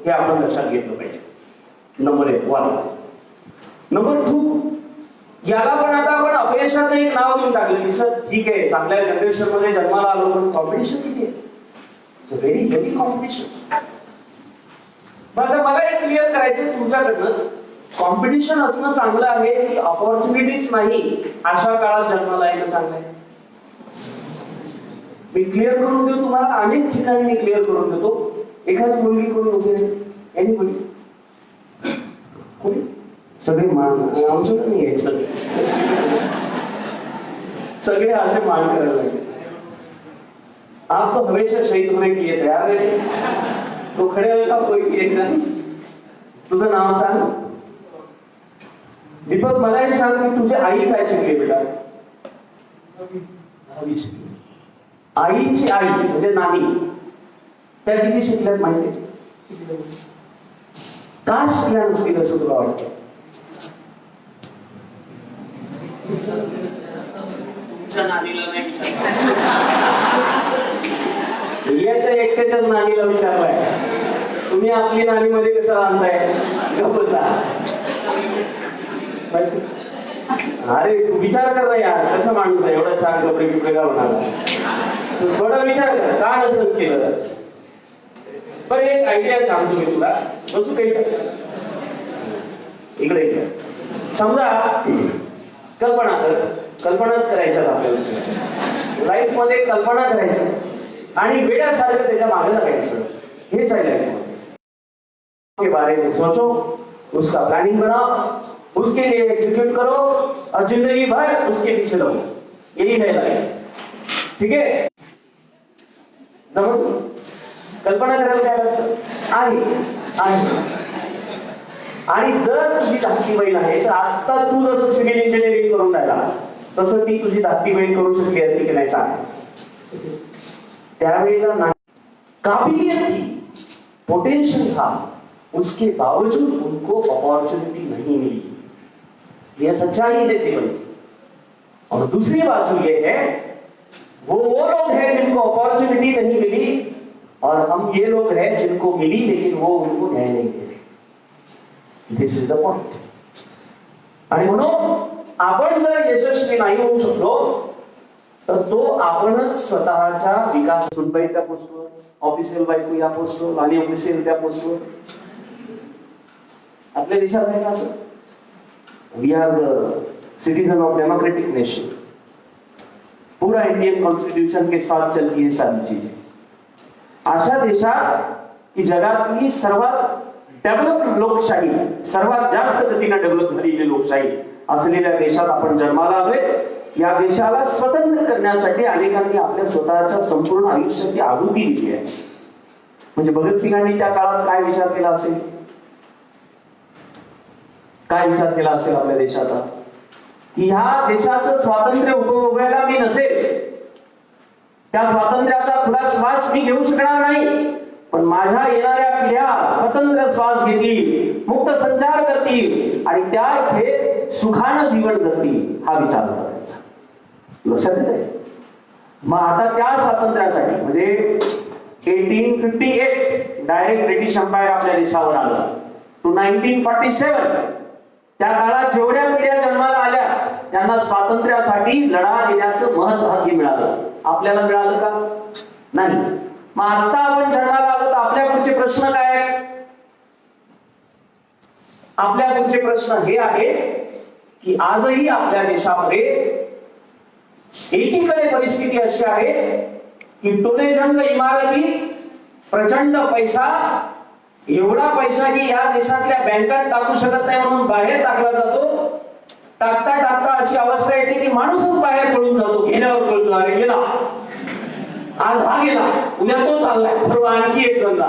हे आपण लक्षात घेतलं पाहिजे. नंबर 1. नंबर 2, याला पण आता आपण अपयशाचं एक नाव देऊन टाकलं की सर ठीक आहे, चांगल्या जनरेशन मध्ये जन्माला आलो, पण कॉम्पिटिशन किती आहे, व्हेरी कॉम्पिटिशन. मला एक क्लिअर करायचं तुमच्याकडनंच, कॉम्पिटिशन असणं चांगलं आहे की अपॉर्च्युनिटीज नाही अशा काळात जन्माला येणं चांगलं आहे. मी क्लिअर करून देऊ तुम्हाला, अनेक ठिकाणी मी क्लिअर करून देतो. एखादी मुलगी कोणी उभी आहे, एनी मुलगी, कोणी, सगळे मान आमच्याकडे नाही यायचं, सगळे असे मान करायला लागले. आप तो हमेशा शहीद होने के लिए तैयार है, तो खड़े होगा कोई एक जण. तुझं नाव सांग. दीपक, मला हे सांग की तुझी आई काय शिकली बेटा. आईची आई म्हणजे नाही, त्या किती शिकल्यात माहिती, का शिकल्या नसतील असं तुला वाटतं. तुमच्या नानीला नाही याच्या एकट्याच्याच नानीला विचारलाय, तुम्ही आपली नानी मध्ये कसं आणताय. अरे तू विचार कर ना यार, कसं माणूस आहे, एवढा छान कपडे बिपडे घालून आला, थोडा विचार कर का नसं केलं. पण एक आयडिया सांगतो मी तुला, बसू काही इकडे. समजा कल्पनाच करायच्या आपल्याला, लाईफ मध्ये कल्पना करायच्या आणि वेळासारखं त्याच्या मागे लागायचं, हेच आहे लाईफ मध्ये. के बारे में सोचो, उसका प्लानिंग बनाओ, उसके लिए एग्जीक्यूट करो और जिंदगी भर उसके पीछे रहो. यही है लाइफ. ठीक है, कल्पना करायला काय लागतं आहे. आणि जर तुझी धाकटी बहीण आहे तर आता तू जसं सिव्हिल इंजिनिअरिंग करून राहिला तसं ती तुझी धाकटी बहीण करू शकली असती की नाही सांग. त्यावेळेला नाही, काबिलियत थी, पोटेंशियल था, उसके बावजूद उनको अपॉर्चुनिटी नहीं मिली. यह सच्चाई है जीवन. और दूसरी बात जो ये है, वो लोग हैं जिनको अपॉर्चुनिटी नहीं मिली और हम ये लोग हैं जिनको मिली लेकिन वो उनको न्याय नहीं दे. दिस इज द पॉइंट. आणि म्हणून आपण जर यशस्वी नाही होऊ शकलो तर तो आपणच स्वतःच्या विकास, सुनबाई त्या पोस्टवर, ऑफिशियल बायको या पोस्टवर आणि ऑफिशियल त्या पोस्टवर. आपल्या देशात आहे का असं. We are the citizen of democratic nation. पूरा इंडियन कॉन्स्टिट्यूशन के साथ चलती है सारी चीजें. अशा देशात की जगातली सर्वात डेव्हलप लोकशाही, सर्वात जास्त गतीने डेव्हलप झालेली लोकशाही असलेल्या देशात आपण जन्माला आलोय. या देशाला स्वतंत्र करण्यासाठी अनेकांनी आपल्या स्वतःच्या संपूर्ण आयुष्याची आहुती दिली आहे. म्हणजे भगतसिंगांनी त्या काळात काय विचार केला असेल, काय विचार केला असेल आपल्या देशाचा, की ह्या देशाचं स्वातंत्र्य उपभोगायला मी नसेल, त्या स्वातंत्र्याचा खुला श्वास मी घेऊ शकणार नाही, पण माझ्या येणाऱ्या पिढ्या स्वतंत्र श्वास घेतील, मुक्त संचार करतील आणि त्या इथे सुखानं जीवन जगतील, हा विचार करायचा. लक्षात येतंय. मग आता त्या स्वातंत्र्यासाठी म्हणजे 1858 डायरेक्ट ब्रिटिश एम्पायर आपल्या देशावर आलं टू 1947. त्या काळात जेवढ्या पिढ्या जन्माला आल्या त्यांना स्वातंत्र्यासाठी लढा देण्याचं महत्भाग्य मिळालं. आपल्याला मिळालं का नाही. मग आता आपण जन्माला आलो तर आपल्या पुढचे प्रश्न काय आहेत? आपल्या पुढचे प्रश्न हे आहे की आजही आपल्या देशामध्ये एकीकडे परिस्थिती अशी आहे की टोलेजंग इमारती, प्रचंड पैसा, एवढा पैसा की या देशातल्या बँकात टाकू शकत नाही म्हणून बाहेर टाकला जातो. टाकता टाकता अशी अवस्था येते की माणूसच बाहेर पडून जातो. गेल्यावर कळतो अरे गेला, आज हा गेला, उद्या तो चाललाय, परवा आणखी एक धंदा.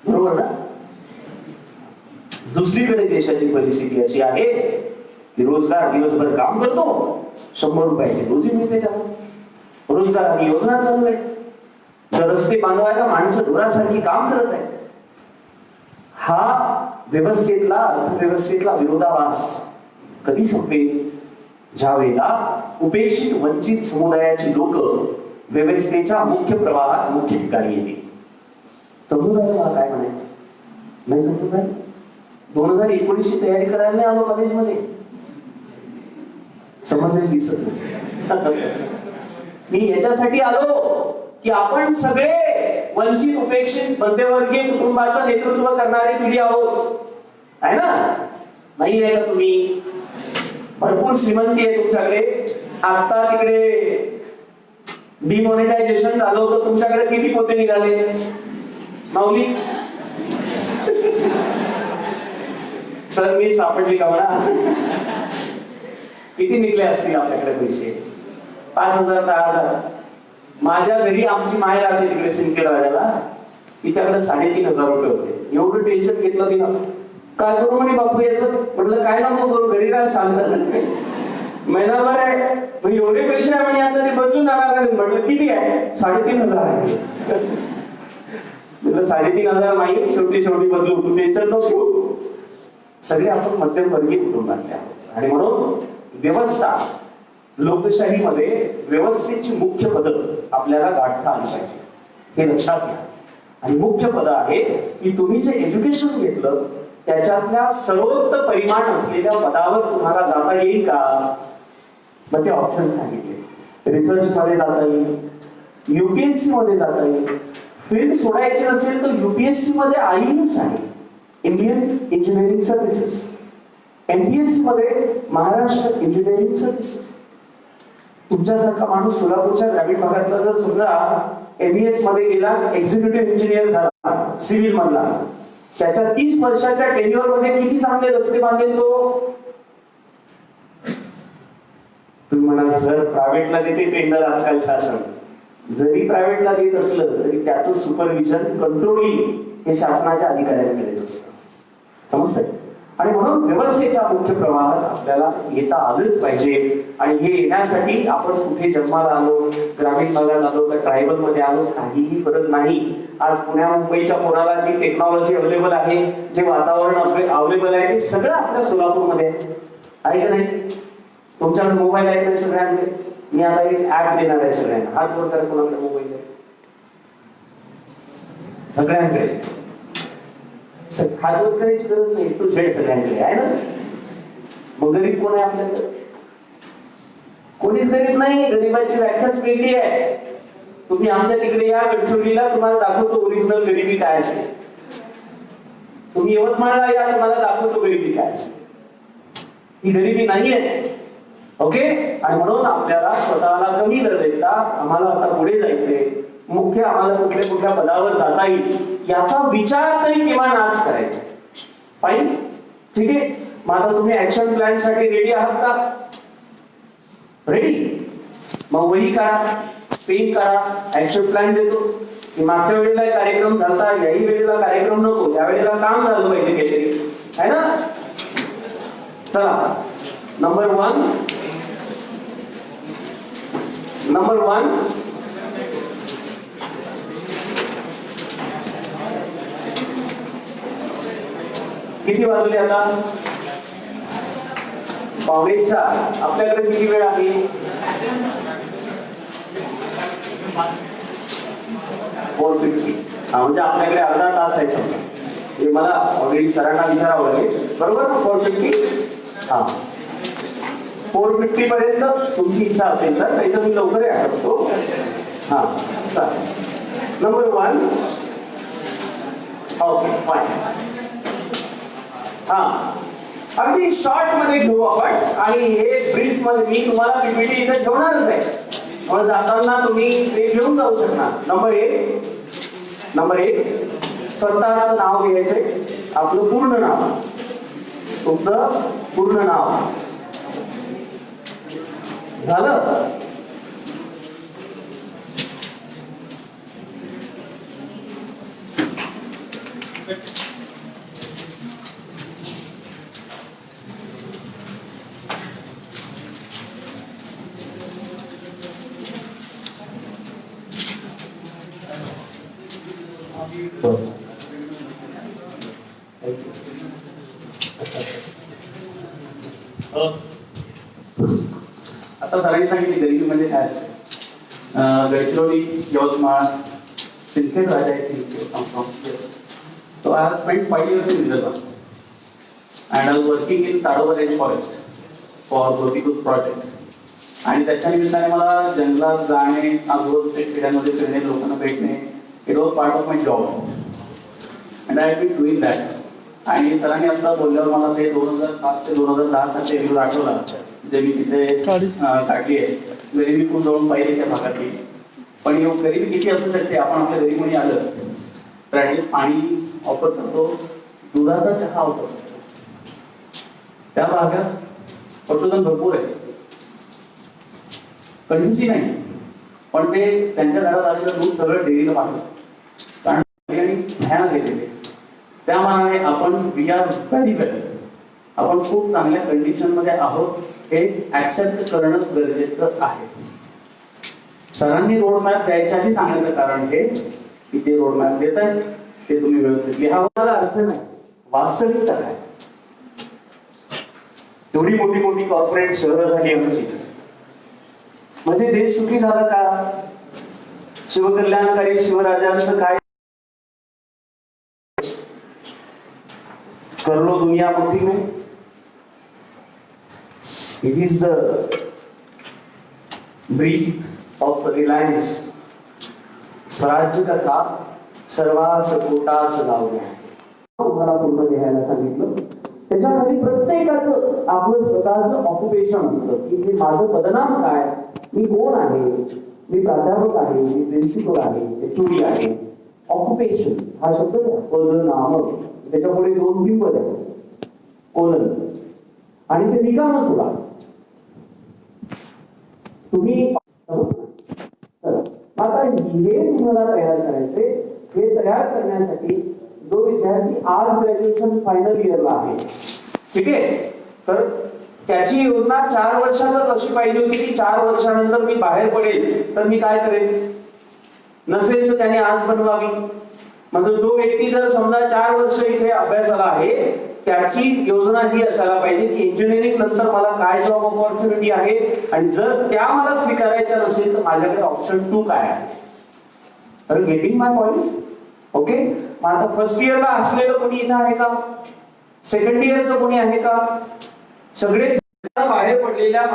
बरोबर ना? दुसरीकडे देशाची परिस्थिती अशी आहे की रोजगार दिवसभर काम करतो, 100 रुपयाची रोजी मिळते त्याला. रोजगाराची योजना चालू आहे, तर रस्ते बांधवायला माणसं ढोरासारखी काम करत आहेत. हा व्यवस्थेतला, अर्थव्यवस्थेतला विरोधाभास कधी संपेल? ज्या वेळेला उपेक्षित वंचित समुदायाची लोक व्यवस्थेच्या मुख्य प्रवाहात, मुख्य ठिकाणी येतील. समजून राहिलं मला काय म्हणायचं? नाही समजून राहिलं? 2019 ची तयारी करायला नाही आलो कॉलेजमध्ये, समजले दिसत. मी याच्यासाठी आलो की आपण सगळे वंचित, उपेक्षित, मध्यमवर्गीय कुटुंबाचं नेतृत्व करणारी पिढी आहोत, आहे ना? नाही आहे का तुम्ही? भरपूर श्रीमंती आहे तुमच्याकडे. आता तिकडे डिमॉनिटायझेशन झालं होतं, तुमच्याकडे किती पोते निघाले माऊली? सर मी सापडली का म्हणा? किती निघले असतील आपल्याकडे पैसे? 5,000 10,000. माझ्या घरी आमची माय राहते तिकडे सिंदखेडवाड्याला, तिच्याकडे 3,500 रुपये होते. एवढं टेन्शन घेतलं तिनं. काय करू म्हणे बापू याचं? म्हटलं काय नको करू, घरी राहा शांत. महिनाभर आहे म्हणजे एवढे पैसे आहे म्हणे, आता ते बदलून आणायला. म्हटलं किती आहे? 3,500 आहे. म्हटलं 3,500 माई शेवटी बदलू, तू टेन्शन नको. सगळे आपण मध्यमवर्गीय कुटुंबातले आहोत आणि म्हणून व्यवस्था, लोकशाहीमध्ये व्यवस्थेची मुख्य पद आपल्याला गाठता आली पाहिजे, हे लक्षात घ्या. आणि मुख्य पद आहे की तुम्ही जे एज्युकेशन घेतलं त्याच्यातल्या सर्वोत्तम परिमाण असलेल्या पदावर तुम्हाला जाता येईल का? मग ते ऑप्शन सांगितले. रिसर्च मध्ये जाता येईल, युपीएससी मध्ये जाता येईल. फील्ड सोडायची नसेल तर युपीएससी मध्ये आईएस आहे, इंडियन इंजिनिअरिंग सर्व्हिसेस. एमपीएससी मध्ये महाराष्ट्र इंजिनिअरिंग सर्व्हिसेस. तुमच्यासारखा माणूस सोलापूरच्या ग्रामीण भागातला जर समजा एमईएस मध्ये गेला, एक्झिक्युटिव्ह इंजिनियर झाला सिव्हिल मधला, त्याच्या 30 वर्षाच्या टेन्युअर मध्ये किती चांगले रस्ते बांधेल तो? तुम्ही म्हणाल सर प्रायव्हेटला देते टेंडर आजकाल शासन. जरी प्रायव्हेटला देत असलं तरी त्याचं सुपरविजन, कंट्रोलिंग हे शासनाच्या अधिकाऱ्यांकडेच असतं. समजतंय? आणि म्हणून व्यवस्थेच्या मुख्य प्रवाहात आपल्याला येता आलंच पाहिजे. आणि हे येण्यासाठी आपण कुठे जन्माला आलो, ग्रामीण भागात आलो का ट्रायबल मध्ये आलो, काहीही फरक नाही. आज पुण्या मुंबईच्या पोराला जी टेक्नॉलॉजी अवेलेबल आहे, जे वातावरण अवेलेबल आहे, ते सगळं आपल्या सोलापूरमध्ये आहे का नाही? तुमच्याकडे मोबाईल आहे का सगळ्यांकडे? मी आता एक ऍप देणार आहे सगळ्यांना. हात वर करा कोणाकडे मोबाईल आहे? सगळ्यांकडे. हात वर करायची गरज नाही, तो झेड सगळ्यांकडे आहे ना? मग गरीब कोण आहे आपल्याकडे? कोणीच गरीब नाही. गरीबाची व्याख्याच वेगळी आहे. तुम्ही आमच्या तिकडे या गडचिरोलीला, तुम्हाला दाखवतो ओरिजिनल गरिबी काय असते. तुम्ही यवतमाळला या, तुम्हाला दाखवतो गरिबी काय असते. ही गरिबी नाहीये. ओके? आणि म्हणून आपल्याला स्वतःला कमी न देता आम्हाला आता पुढे जायचंय, मुख्य आम्हाला कुठल्या पदावर जाता येईल याचा विचार तरी किमान आज करायचा. फाईन? ठीक आहे. मग आता तुम्ही ऍक्शन प्लॅन साठी रेडी आहात का? रेडी? मग वही काढा, पेन काढा, ऍक्शन प्लॅन देतो. मागच्या वेळेला कार्यक्रम झाला, याही वेळेला कार्यक्रम नको, त्यावेळेला काम झालं पाहिजे काहीतरी, आहे ना? चला, नंबर वन किती वाजले आता? 4:15. आपल्याकडे किती वेळ आहे? 4:50. म्हणजे आपल्याकडे अर्धा तास आहे समजा. हे मला ऑलरेडी सरांना विचारावं लागेल, बरोबर? 4:50. हा, 4:50 पर्यंत तुमची इच्छा असेल तर मी लवकर येऊ शकतो. हा, चालेल. नंबर 1. Okay fine. हा अगदी शॉर्ट मध्ये घेऊ आपण आणि हे ब्रीफ मध्ये मी तुम्हाला पीपीटी इथे ठेवणारच आहे, मग जाताना तुम्ही ते घेऊन जाऊ शकणार. नंबर एक स्वतःचं नाव घ्यायचंय, आपलं पूर्ण नाव, तुमचं पूर्ण नाव झालं. आता सरांनी सांगितले गरिबी म्हणजे काय असते. Gadchiroli, Yavatmal, Sindkhed Raja So I have spent 5 years in Vidarbha and I was working in Tadoba Range Forest for Gosipur project. आणि त्याच्या निमित्ताने मला जंगलात जाणे, आजूबाजूच्या खेड्यांमध्ये फिरणे, लोकांना भेटणे, it was part of my job and I have been doing that. आणि सरांनी आता बोलल्यावर मला ते 2005 ते 2010 चा रिव्ह्यू आठवला जे मी तिथे काढली आहे. गरिबी खूप जवळून पाहिली त्या भागातली, पण गरिबी किती असू शकते. आपण आपल्या घरी कोणी आलं तर ऍटलीस्ट पाणी ऑफर करतो, दुधाचा चहा ऑफर करतो. त्या भागात पशुधन भरपूर आहे, कंजूसी नाही, पण ते त्यांच्या घरात आलेलं दूध सगळं डेअरीला पाठवतात, कारण भयान गेलेले. त्या मानाने आपण वी आर व्हेरी वेल, आपण खूप चांगल्या कंडिशन मध्ये आहोत हे ऍक्सेप्ट करणं गरजेचं आहे. सरांनी रोडमॅप द्यायच्याही सांगण्याचं कारण हे की ते रोडमॅप देत आहेत, ते तुम्ही व्यवस्थित लिहावा. अर्थ नाही, वास्तविकता काय. एवढी मोठी मोठी कॉर्पोरेट शहरं झाली आमची, म्हणजे देश सुखी झाला का? शिवकल्याणकारी शिवराजांचं काय कर लो दुनिया मुट्ठी में. It is the breath of Reliance. स्वराज्य का काम सर्वास कोटास लावणे. तुम्हाला पूर्ण लिहायला सांगितलं. त्याच्यामध्ये प्रत्येकाचं आपलं स्वतःचं ऑक्युपेशन असतं की हे माझं पदनाम काय, मी कोण आहे, मी प्राध्यापक आहे, मी प्रिन्सिपल आहे, एचओडी आहे. ऑक्युपेशन हा शब्द पदनाम, त्याच्यापुढे 2-3 पद आहे, कोलन, आणि ते रिकामं सोडा. तुम्ही आता हे तुम्हाला तयार करायचे. हे तयार करण्यासाठी जो विद्यार्थी आज ग्रॅज्युएशन फायनल इयरला आहे, ठीक आहे, तर त्याची योजना 4 वर्षातच अशी पाहिजे होती की 4 वर्षानंतर मी बाहेर पडेल तर मी काय करेन. नसेल तर त्याने आज बनवावी. म्हणजे जो व्यक्ती जर समजा 4 वर्ष इथे अभ्यासाला आहे, त्याची योजना ही असायला पाहिजे की इंजिनिअरिंग नंतर मला काय जॉब ऑपॉर्च्युनिटी आहे, आणि जर त्या मला स्वीकारायच्या नसेल तर माझ्याकडे ऑप्शन 2 काय आहे. तर गेटिंग माय पॉइंट. ओके. मग आता फर्स्ट इयरला असलेलं कोणी इथं आहे का? सेकंड इयरचं कोणी आहे का? सगळे बाहेर पडलेल्या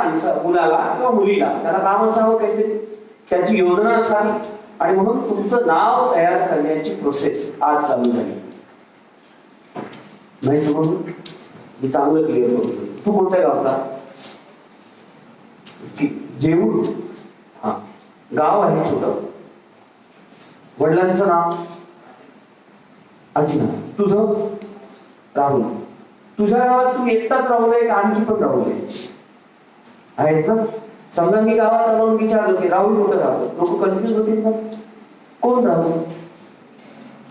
मुलाला किंवा मुलीला त्याला काम असावं काहीतरी, त्याची योजना असावी, आणि म्हणून तुमचं नाव तयार करण्याची प्रोसेस आज चालू झाली. नाही समजलं? मी चांगलं क्लिअर करतो. तू कोणत्या गावचा? जेऊर. हा, गाव आहे छोटं. वडिलांचं नाव अजिना. तुझं? राहुल. तुझ्या गावात तू एकटाच राहुल आणखी पण राहुल आहेत ना? समजा मी गावात आलो विचारलं की राहुल कुठं राहतो, लोक कन्फ्युज होतील ना, कोण राहुल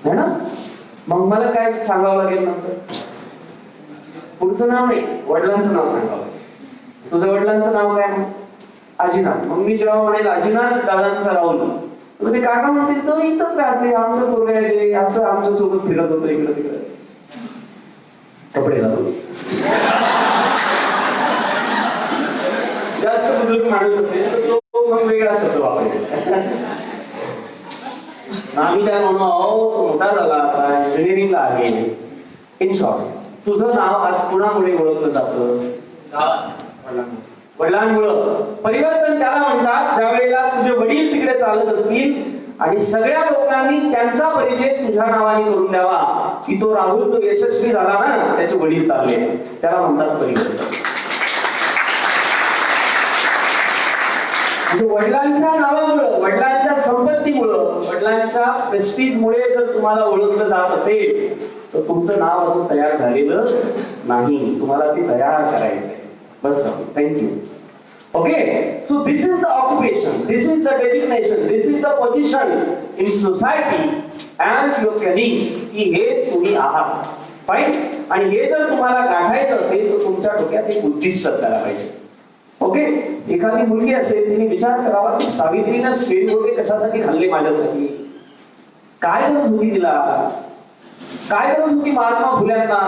है ना. मग मला काय सांगावं लागेल नंतर? पुढचं नाव नाही, वडिलांचं नाव सांगावं. तुझ्या वडिलांचं नाव काय? मग आजीनाथ. मग मी जेव्हा म्हणेल आजीनाथ दादांचा राहुल, तर ते काका म्हणतील तो इथंच राहते, आमचं पोरग आहे, असं आमच्या सोबत फिरत होतं इकडं तिकडं. कपडे घालून जास्त बुजुर्ग माणूस असेल तर तो मग वेगळा शब्द वापरेल. आम्ही काय म्हणू, अहो मोठा झाला आता इंजिनिअरिंगला आहे. इन शॉर्ट, तुझं नाव आज कुणामुळे ओळखलं जातं? वडिलांमुळं. परिवर्तन त्याला म्हणतात ज्या वेळेला तुझे वडील तिकडे चालत असतील आणि सगळ्या लोकांनी त्यांचा परिचय तुझ्या नावाने करून द्यावा की तो राहुल तो यशस्वी झाला ना, त्याचे वडील चालले, त्याला म्हणतात परिवर्तन. म्हणजे वडिलांच्या नावामुळं, वडिलांच्या संपत्तीमुळं, वडिलांच्या प्रेस्टीजमुळे जर तुम्हाला ओळखलं जात असेल तर तुमचं नाव अजून तयार झालेलं नाही, तुम्हाला ते तयार करायचंय. बस thank you. Okay, so this is the occupation, this is the designation, this is the position in society and your colleagues की हे तुम्ही आहात. फाईन. आणि हे जर तुम्हाला गाठायचं असेल तर तुमच्या डोक्यात एक उद्दिष्ट असायला पाहिजे. ओके, एखादी मुलगी असेल तिने विचार करावा की सावित्रीनं स्ट्रेन वगैरे कशासाठी खाल्ले माझ्यासाठी, काय गरज होती तिला, काय गरज होती महात्मा फुल्यांना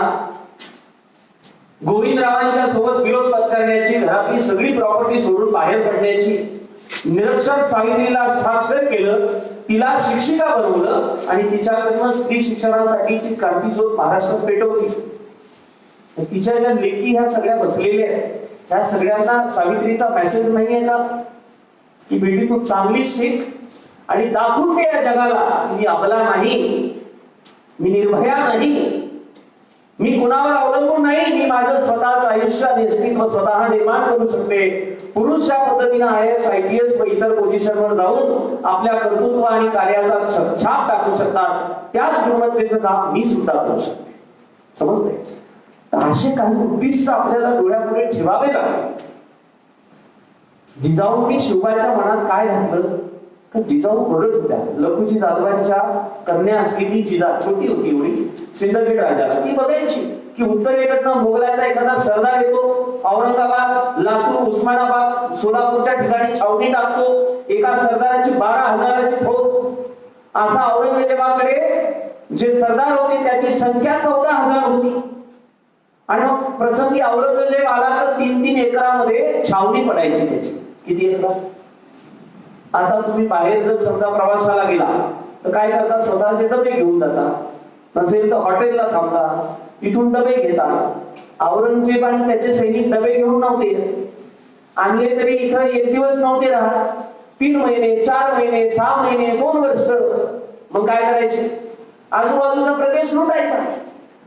गोविंदरावांच्या सोबत विरोध पत्करण्याची, घरातली सगळी प्रॉपर्टी सोडून बाहेर पडण्याची, निरक्षर सावित्रीला साक्षर केलं, तिला शिक्षिका बनवलं आणि तिच्याकडनं स्त्री शिक्षणासाठीची क्रांतीज्योत महाराष्ट्रात पेटवली. तिच्या ज्या लेखी ह्या सगळ्या बसलेल्या आहेत त्या सगळ्यांना सावित्रीचा मेसेज नाहीये का की बेटी तू चांगली शिक आणि दाखवून दे या जगाला मी अबला नाही, मी निर्भया नाही, मी कुणावर अवलंबून नाही, मी माझं स्वतःच आयुष्य आणि अस्तित्व स्वतः निर्माण करू शकते. पुरुष त्या पद्धतीने IAS IPS व इतर पोझिशनवर जाऊन आपल्या कर्तृत्व आणि कार्याचा छाप टाकू शकतात. त्याच गुणवत्तेचं काम मी सुद्धा करू शकते. समजते? तर असे काही उद्दिष्ट आपल्याला डोळ्यापुढे ठेवावे लागले. जिजाऊंनी शिवबाच्या मनात काय घातलं तर जिजाऊ बघत होत्या, लखुजी जाधवांच्या कन्या असलेली जिजा छोटी होती एवढी, सिंदखेड राजाला ती बघायची की उत्तरेकडनं मोगलाचा एखादा सरदार येतो, औरंगाबाद, लातूर, उस्मानाबाद, सोलापूरच्या ठिकाणी छावणी टाकतो, एका सरदाराची 12,000ची फौज. असा औरंगजेबाकडे जे सरदार होते त्याची संख्या 14,000 होती. आणि मग प्रसंगी औरंगजेब आला तर 3-3 एकरामध्ये छावणी पडायची त्याची. किती एकर? आता तुम्ही बाहेर जर समजा प्रवासाला गेला तर काय करता, स्वतःचे डबे घेऊन जाता, नसेल तर हॉटेलला थांबता, इथून डबे घेता. औरंगजेब आणि त्याचे सैनिक डबे घेऊन नव्हते आणले तरी इथं एक दिवस नव्हते राहत, 3 महिने, 4 महिने, 6 महिने, 2 वर्ष. मग काय करायचे, आजूबाजूचा प्रदेश लुटायचा,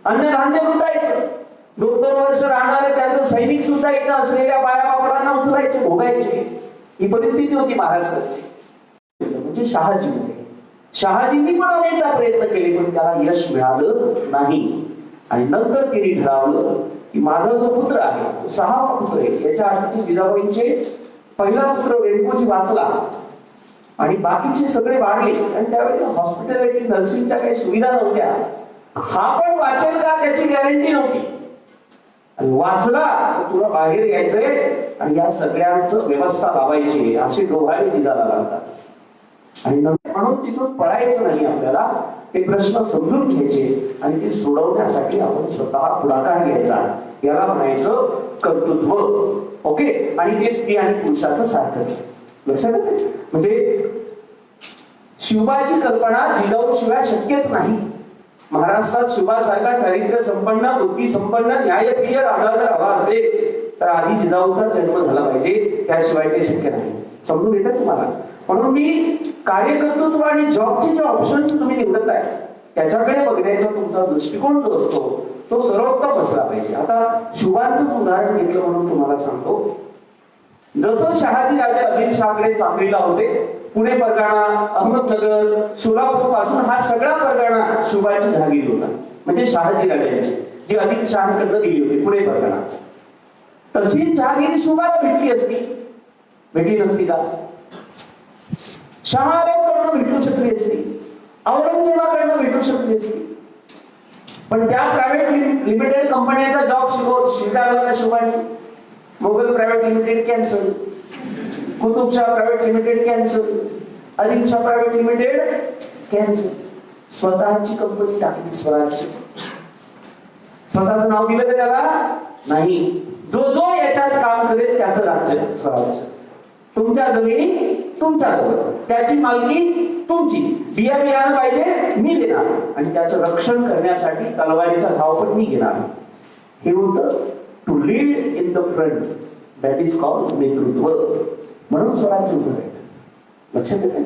अन्नधान्य लुटायचं. 2-2 वर्ष राहणारे त्यांचं सैनिक सुद्धा इथं असलेल्या बाया बापडांना उचलायचे, भोगायचे. ही परिस्थिती होती महाराष्ट्राची. म्हणजे शहाजींनी पण अनेकदा प्रयत्न केले पण त्याला यश मिळालं नाही. आणि नंतर तिने ठरवलं की माझा जो पुत्र आहे तो 6 पुत्र आहे, याच्या आधीचे जिजाबाईंचे पहिला पुत्र वेणकोजी वाचला आणि बाकीचे सगळे वाढले. आणि त्यावेळी हॉस्पिटल नर्सिंगच्या काही सुविधा नव्हत्या. हा पण वाचेल का त्याची गॅरंटी नव्हती. वाचला तुला बाहेर यायचंय आणि या सगळ्यांचं व्यवस्था लावायची अशी डोहाळे जिजाला लागतात. आणि म्हणून तिथून पळायचं नाही, आपल्याला ते प्रश्न समजून घ्यायचे आणि ते सोडवण्यासाठी आपण स्वतः पुढाकार घ्यायचा. याला म्हणायचं कर्तृत्व. ओके, आणि ते स्त्री आणि पुरुषाचं सारखंच. लक्षात येते? म्हणजे शिवबाची कल्पना जिजाऊ शिवाय शक्यच नाही. महाराष्ट्रात शिवबासारखा चारित्र्य संपन्न, बुद्धी संपन्न, न्यायप्रिय राजा जर हवा असेल तर आधी जिजाऊचा जन्म झाला पाहिजे, त्याशिवाय ते शक्य नाही. समजून येतं तुम्हाला? म्हणून मी कार्यकर्तृत्व आणि जॉबचे जे ऑप्शन्स तुम्ही निवडत आहे त्याच्याकडे बघण्याचा तुमचा दृष्टिकोन जो असतो तो सर्वोत्तम असला पाहिजे. आता शिवबांचं उदाहरण घेतलं म्हणून तुम्हाला सांगतो, जसं शहाजी राजे आदिलशहाकडे चाकरीला होते, पुणे परगणा, अहमदनगर, सोलापूर पासून हा सगळा परगणा शिवबाची जहागीर होता. म्हणजे शहाजी राजांची जी आदिलशहाकडे गेली होती पुणे परगणा, तशी जहागीर शिवबाला भेटली असती, भेटली नसती का? शहाआलमकडनं भेटू शकली असती, औरंगजेबाकडनं भेटू शकली असती. पण त्या प्रायव्हेट लिमिटेड कंपन्यांचा जॉब स्वीकारला शिवबाने. Mughal private limited cancel, Qutubshah private limited cancel, Adilshah private limited cancel. स्वतःची कंपनी टाकली, स्वराज्य. स्वतःचं नाव दिलं का त्याला? नाही. जो जो याच्यात काम करेल त्याचं राज्य स्वराज्य. तुमच्या जमिनी तुमच्याजवळ, त्याची मालकी तुमची, बियाणं पाहिजे मी देणार आणि त्याचं रक्षण करण्यासाठी तलवारीचा धाव पण मी घेणार. हे होतं to lead in the front, that is called नेतृत्व. म्हणून स्वराज्य उभं राहील. लक्षात येते?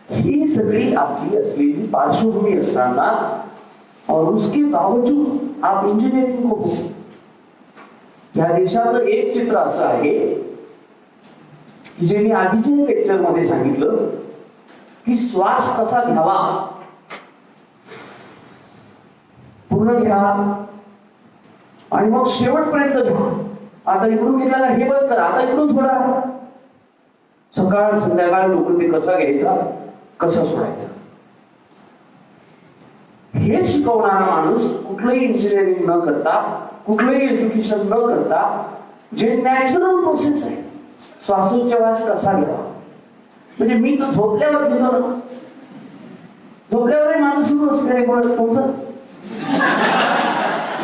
ही सगळी आपली असलेली पार्श्वभूमी असताना और उसके बावजूद आप इंजीनियरिंग को या देशाचं एक चित्र असं आहे की जे मी आधीच्या लेक्चर मध्ये सांगितलं की श्वास कसा घ्यावा, पूर्ण घ्या आणि मग शेवटपर्यंत घ्या. आता इकडून घेतला हे बंद करा, आता इकडून सोडा. सकाळ संध्याकाळ लोक ते कसा घ्यायचा कसा सोडायचा हे शिकवणारा माणूस कुठलंही इंजिनिअरिंग न करता, कुठलंही एज्युकेशन न करता, जे नॅचरल प्रोसेस आहे, श्वासोच्छवास कसा घ्यावा. म्हणजे मी तर झोपल्यावर घेतो ना, झोपल्यावरही माझं सुरू असतं. तुमचं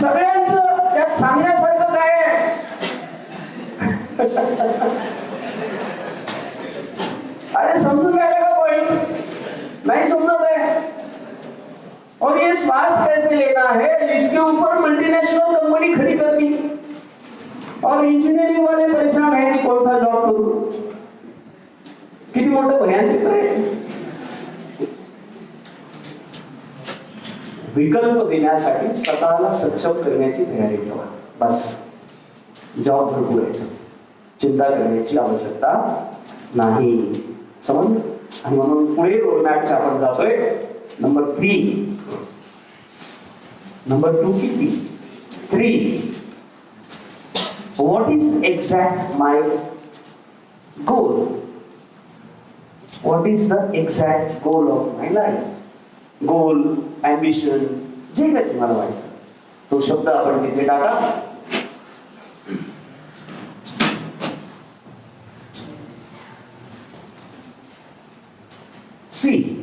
सगळ्यांचं त्यात सांगण्यासारखं काय आहे? अरे समजून घ्यायला का पॉइंट नहीं समझ है. और ये श्वास कैसे लेना है, इसके ऊपर मल्टीनेशनल कंपनी खड़ी कर दी और इंजीनियरिंग वाले परेशान है कि कौन सा जॉब करूं. किती मोठं भयान चित्र आहे. विकल्प देण्यासाठी स्वतःला सक्षम करण्याची तयारी ठेवा. बस जॉब भरपूर आहे, चिंता करण्याची आवश्यकता नाही. समज. आणि म्हणून पुढे रोडमॅपच्या आपण जातोय. नंबर 3, नंबर 2 की 3, what is exact my goal. What is the exact goal of my life. Goal, ambition, जे काही तुम्हाला वाटतं तो शब्द आपण तिथे टाका. सी.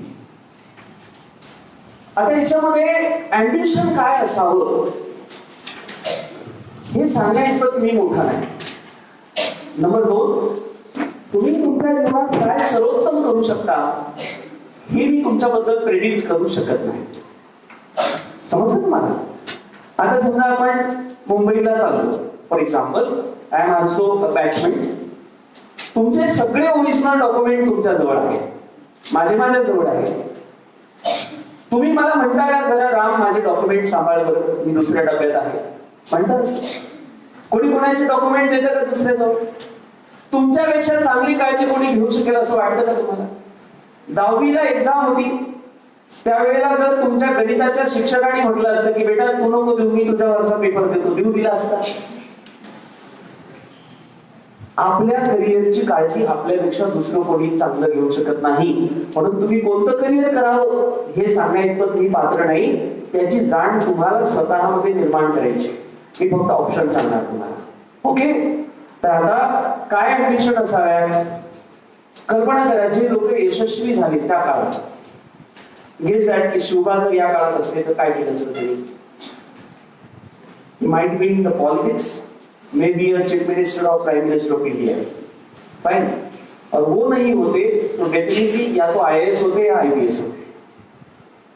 आता याच्यामध्ये अँबिशन काय असावं हे सांगण्याइतपत मी मोठा नाही. नंबर 2, तुम्ही तुमच्या जीवनात काय सर्वोत्तम करू शकता हे मी तुमच्याबद्दल प्रेडिक्ट करू शकत नाही. समजलं तुम्हाला. आता समजा आपण मुंबईला चाललो, for example I am also a batchmate. तुमचे सगळे ओरिजिनल डॉक्युमेंट तुमच्या जवळ आहे, माझ्या जवळ आहे. तुम्ही मला म्हणता का जरा राम माझे डॉक्युमेंट सांभाळ बरं, मी दुसऱ्या डब्यात आहे म्हणतात. कोणी कोणाचे डॉक्युमेंट देतं का दुसऱ्याजवळ. तुमच्यापेक्षा चांगली काळजी कोणी घेऊ शकेल असं वाटतं का तुम्हाला. 10वीला एक्झाम होती, त्यावेळेला जर तुमच्या गणिताच्या शिक्षकाने म्हटलं असतं की बेटा तू नको देऊ, मी तुझ्यावरचा पेपर देतो, देऊ दिला असता. आपल्या करिअरची काळजी आपल्यापेक्षा दुसरं कोणी चांगलं घेऊ शकत नाही. म्हणून तुम्ही कोणतं करिअर करावं हे सांगण्याइतपत मी पात्र नाही. त्याची जाण तुम्हाला स्वतःमध्ये निर्माण करायची. मी फक्त ऑप्शन सांगणार तुम्हाला. ओके. तर आता काय अँबिशन असाव्या. कल्पना करा जे लोक यशस्वी झाले त्या काळात, गेस दॅट की शिवबा जर या काळात असते तर काय केलं असतं त्यांनी. Might be in the politics, may be a chief minister और prime minister of India. Fine. और वो नहीं होते तो डेफिनेटली या तो IAS होते या IPS होते.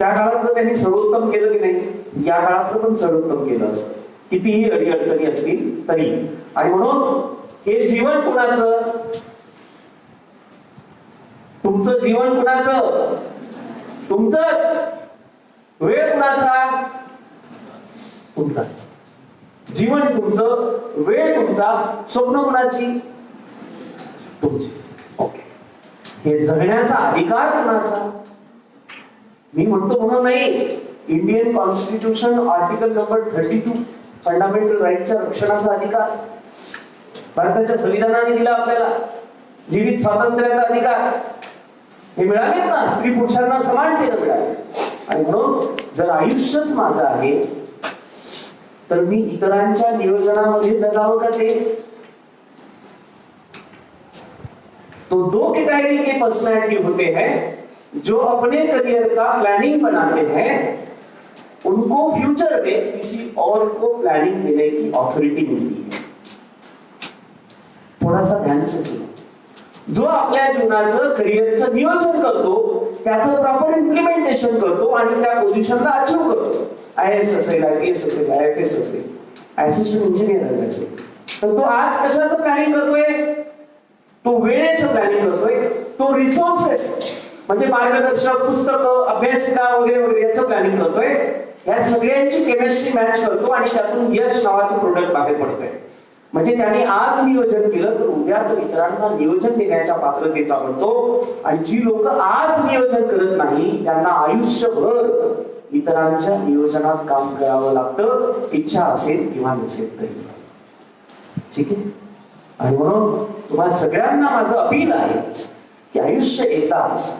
त्या काळात त्यांनी सर्वोत्तम केलं की नाही, या काळात पण सर्वोत्तम केलं असतं, कितीही अडीअडचणी असतील तरी. आणि म्हणून हे जीवन कुणाचं, तुमचं जीवन कुणाचं, तुमचंच. वेळ कुणाचा, तुमचाच. जीवन तुमचं, वेळ तुमचा, स्वप्न कुणाची, तुमची. ओके. हे जगण्याचा अधिकार कुणाचा. मी म्हणतो म्हणून नाही, Indian constitution article number 32 fundamental राईटच्या रक्षणाचा अधिकार भारताच्या संविधानाने दिला आपल्याला. जीवित स्वातंत्र्याचा अधिकार हे मिळाले ना, स्त्री पुरुषांना समान केलं मिळाले. आणि म्हणून जर आयुष्यच माझं आहे तर मी इतरांच्या नियोजनामध्ये जगावं का ते. तो 2 कैटेगरी के पर्सनैलिटी होते हैं जो अपने करियर का प्लानिंग बनाते हैं, उनको फ्यूचर में किसी और को प्लानिंग देने की ऑथोरिटी मिलती है. थोड़ा सा ध्यान से सुनो. जो आपल्या जीवनाचं करिअरचं नियोजन करतो, त्याचं प्रॉपर इम्प्लिमेंटेशन करतो आणि त्या पोझिशनला अचीव करतो. IAS असेल, IPS असेल, IFS असेल, असिस्टंट इंजिनियर असेल, तर तो आज कशाचं प्लॅनिंग करतोय, तो वेळेचं प्लॅनिंग करतोय, तो रिसोर्सेस म्हणजे मार्गदर्शक, पुस्तकं, अभ्यासिका वगैरे वगैरे याचं प्लॅनिंग करतोय. या सगळ्यांची केमिस्ट्री मॅच करतो आणि त्यातून यश नावाचं प्रोडक्ट बाहेर पडतंय. म्हणजे त्याने आज नियोजन केलं तर उद्या तो इतरांना नियोजन देण्याच्या पात्रतेचा बनतो. आणि जी लोक आज नियोजन करत नाही त्यांना आयुष्यभर इतरांच्या नियोजनात काम करावं लागतं, इच्छा असेल किंवा नसेल तरी. ठीक आहे. आणि म्हणून तुम्हाला सगळ्यांना माझं अपील आहे की आयुष्य एकदाच,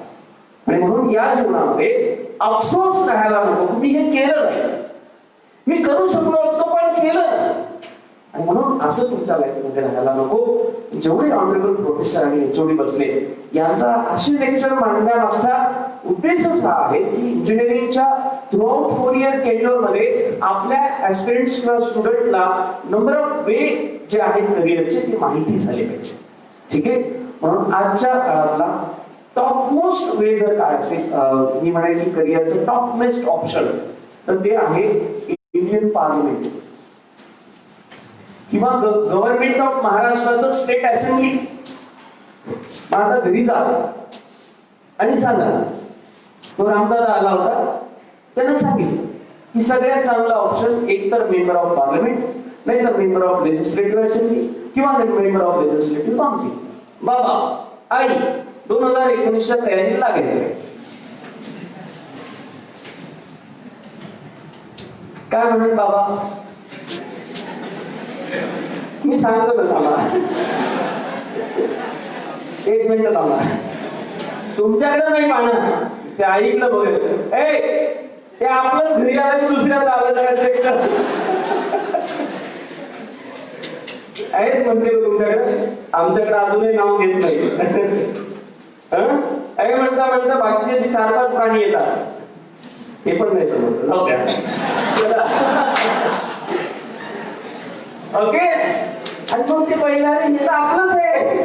आणि म्हणून या जीवनामध्ये अफसोस राहायला नको. मी हे केलं नाही, मी करू शकलो असतो पण केलं नाही. आणि म्हणून असं तुमच्या लाईफमध्ये राहायला नको. जेवढे ऑनरेबल प्रोफेसर आणि एचओडी बसले यांचा अशी लेक्चर मांडण्यामागचा उद्देशच हा आहे की इंजिनिअरिंगच्या थ्रू आउट 4 इयर कॅरियर मध्ये आपल्या ऍस्पिरंट्स किंवा स्टुडंटला नंबर ऑफ वे जे आहेत करिअरचे ते माहिती झाले पाहिजे. ठीक आहे. म्हणून आजच्या काळातला टॉप मोस्ट वे जर काय असेल, मी म्हणेन की करिअरचं टॉप मोस्ट ऑप्शन तर ते आहे इंडियन पार्लमेंट किंवा गव्हर्नमेंट ऑफ महाराष्ट्राचं स्टेट असेंब्ली. मग आता घरी जा आणि सांगा, तो रामदादा आला होता, त्यानं सांगितलं की सगळ्यात चांगला ऑप्शन एक तर मेंबर ऑफ पार्लमेंट, नाही तर मेंबर ऑफ लेजिस्लेटिव्ह असेंब्ली किंवा मेंबर ऑफ लेजिस्लेटिव्ह काउन्सिल. बाबा आई 2019च्या तयारीला लागायचंय. काय म्हणत बाबा, मी सांगतो ना थांबा, एक मिनिट थांबा, तुमच्याकडे नाही पाहणं, ते आईकडे बघेल. ते आपलंच घरी आलं की दुसऱ्याच आलं आहेच म्हणते तुमच्याकडे. आमच्याकडे अजूनही नाव घेत नाही. म्हणता म्हणता बाकीचे 4-5 प्राणी येतात, हे पण नाही समजत. जाऊ द्या. ओके. आणि मग ते पहिला हे तर आपलंच आहे,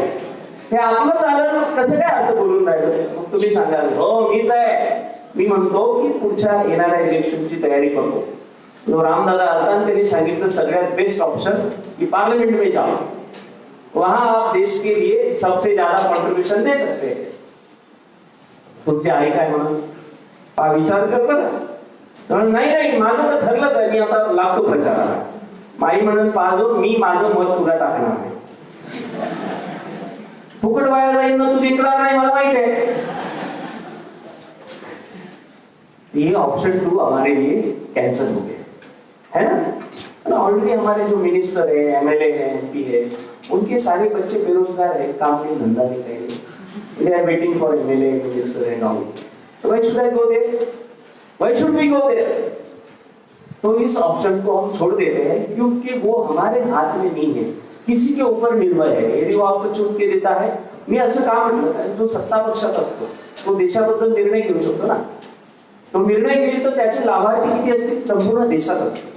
हे आपलंच आलं, कसं काय असं बोलून राहिलं. मग तुम्ही सांगाल हो मीच आहे. मी म्हणतो की पुढच्या येणाऱ्या इलेक्शनची तयारी करतो. तो रामदादा आता त्यांनी सांगितलं सगळ्यात बेस्ट ऑप्शन की पार्लियामेंट में जाओ, वहां आप देश के लिए सबसे ज्यादा कंट्रीब्यूशन दे सकते हैं. तुमची आई काय म्हणून विचार कर. नाही माझं तर ठरलंच आहे, मी आता लागतो प्रचाराला. माई म्हणून पाहतो मी माझं मत तुला टाकणार नाही. फुकट वाया जाईल ना, तू जिंकणार नाही मला माहित है. ये ऑप्शन 2 हमारे लिए कैंसिल हो गया है ना. ऑलरेडी हमारे जो मिनिस्टर है, एमएलए है, एमपी है, उनके सारे बच्चे बेरोजगार है, काम नहीं धंधा नहीं करेंगे. They are waiting for MLA, minister and all. So why should I go there? Why should we go there? तो इस ऑप्शन को हम छोड़ देते हैं क्योंकि वो हमारे हाथ में नहीं है, किसी के ऊपर निर्भर है. यदि वो आपको चुन के देता है, मी असं का म्हटलं, जो सत्ता पक्षात असतो तो देशाबद्दल निर्णय घेऊ शकतो ना. तो निर्णय घेईल तर त्याचे लाभार्थी किती असतील, संपूर्ण देशात असतील.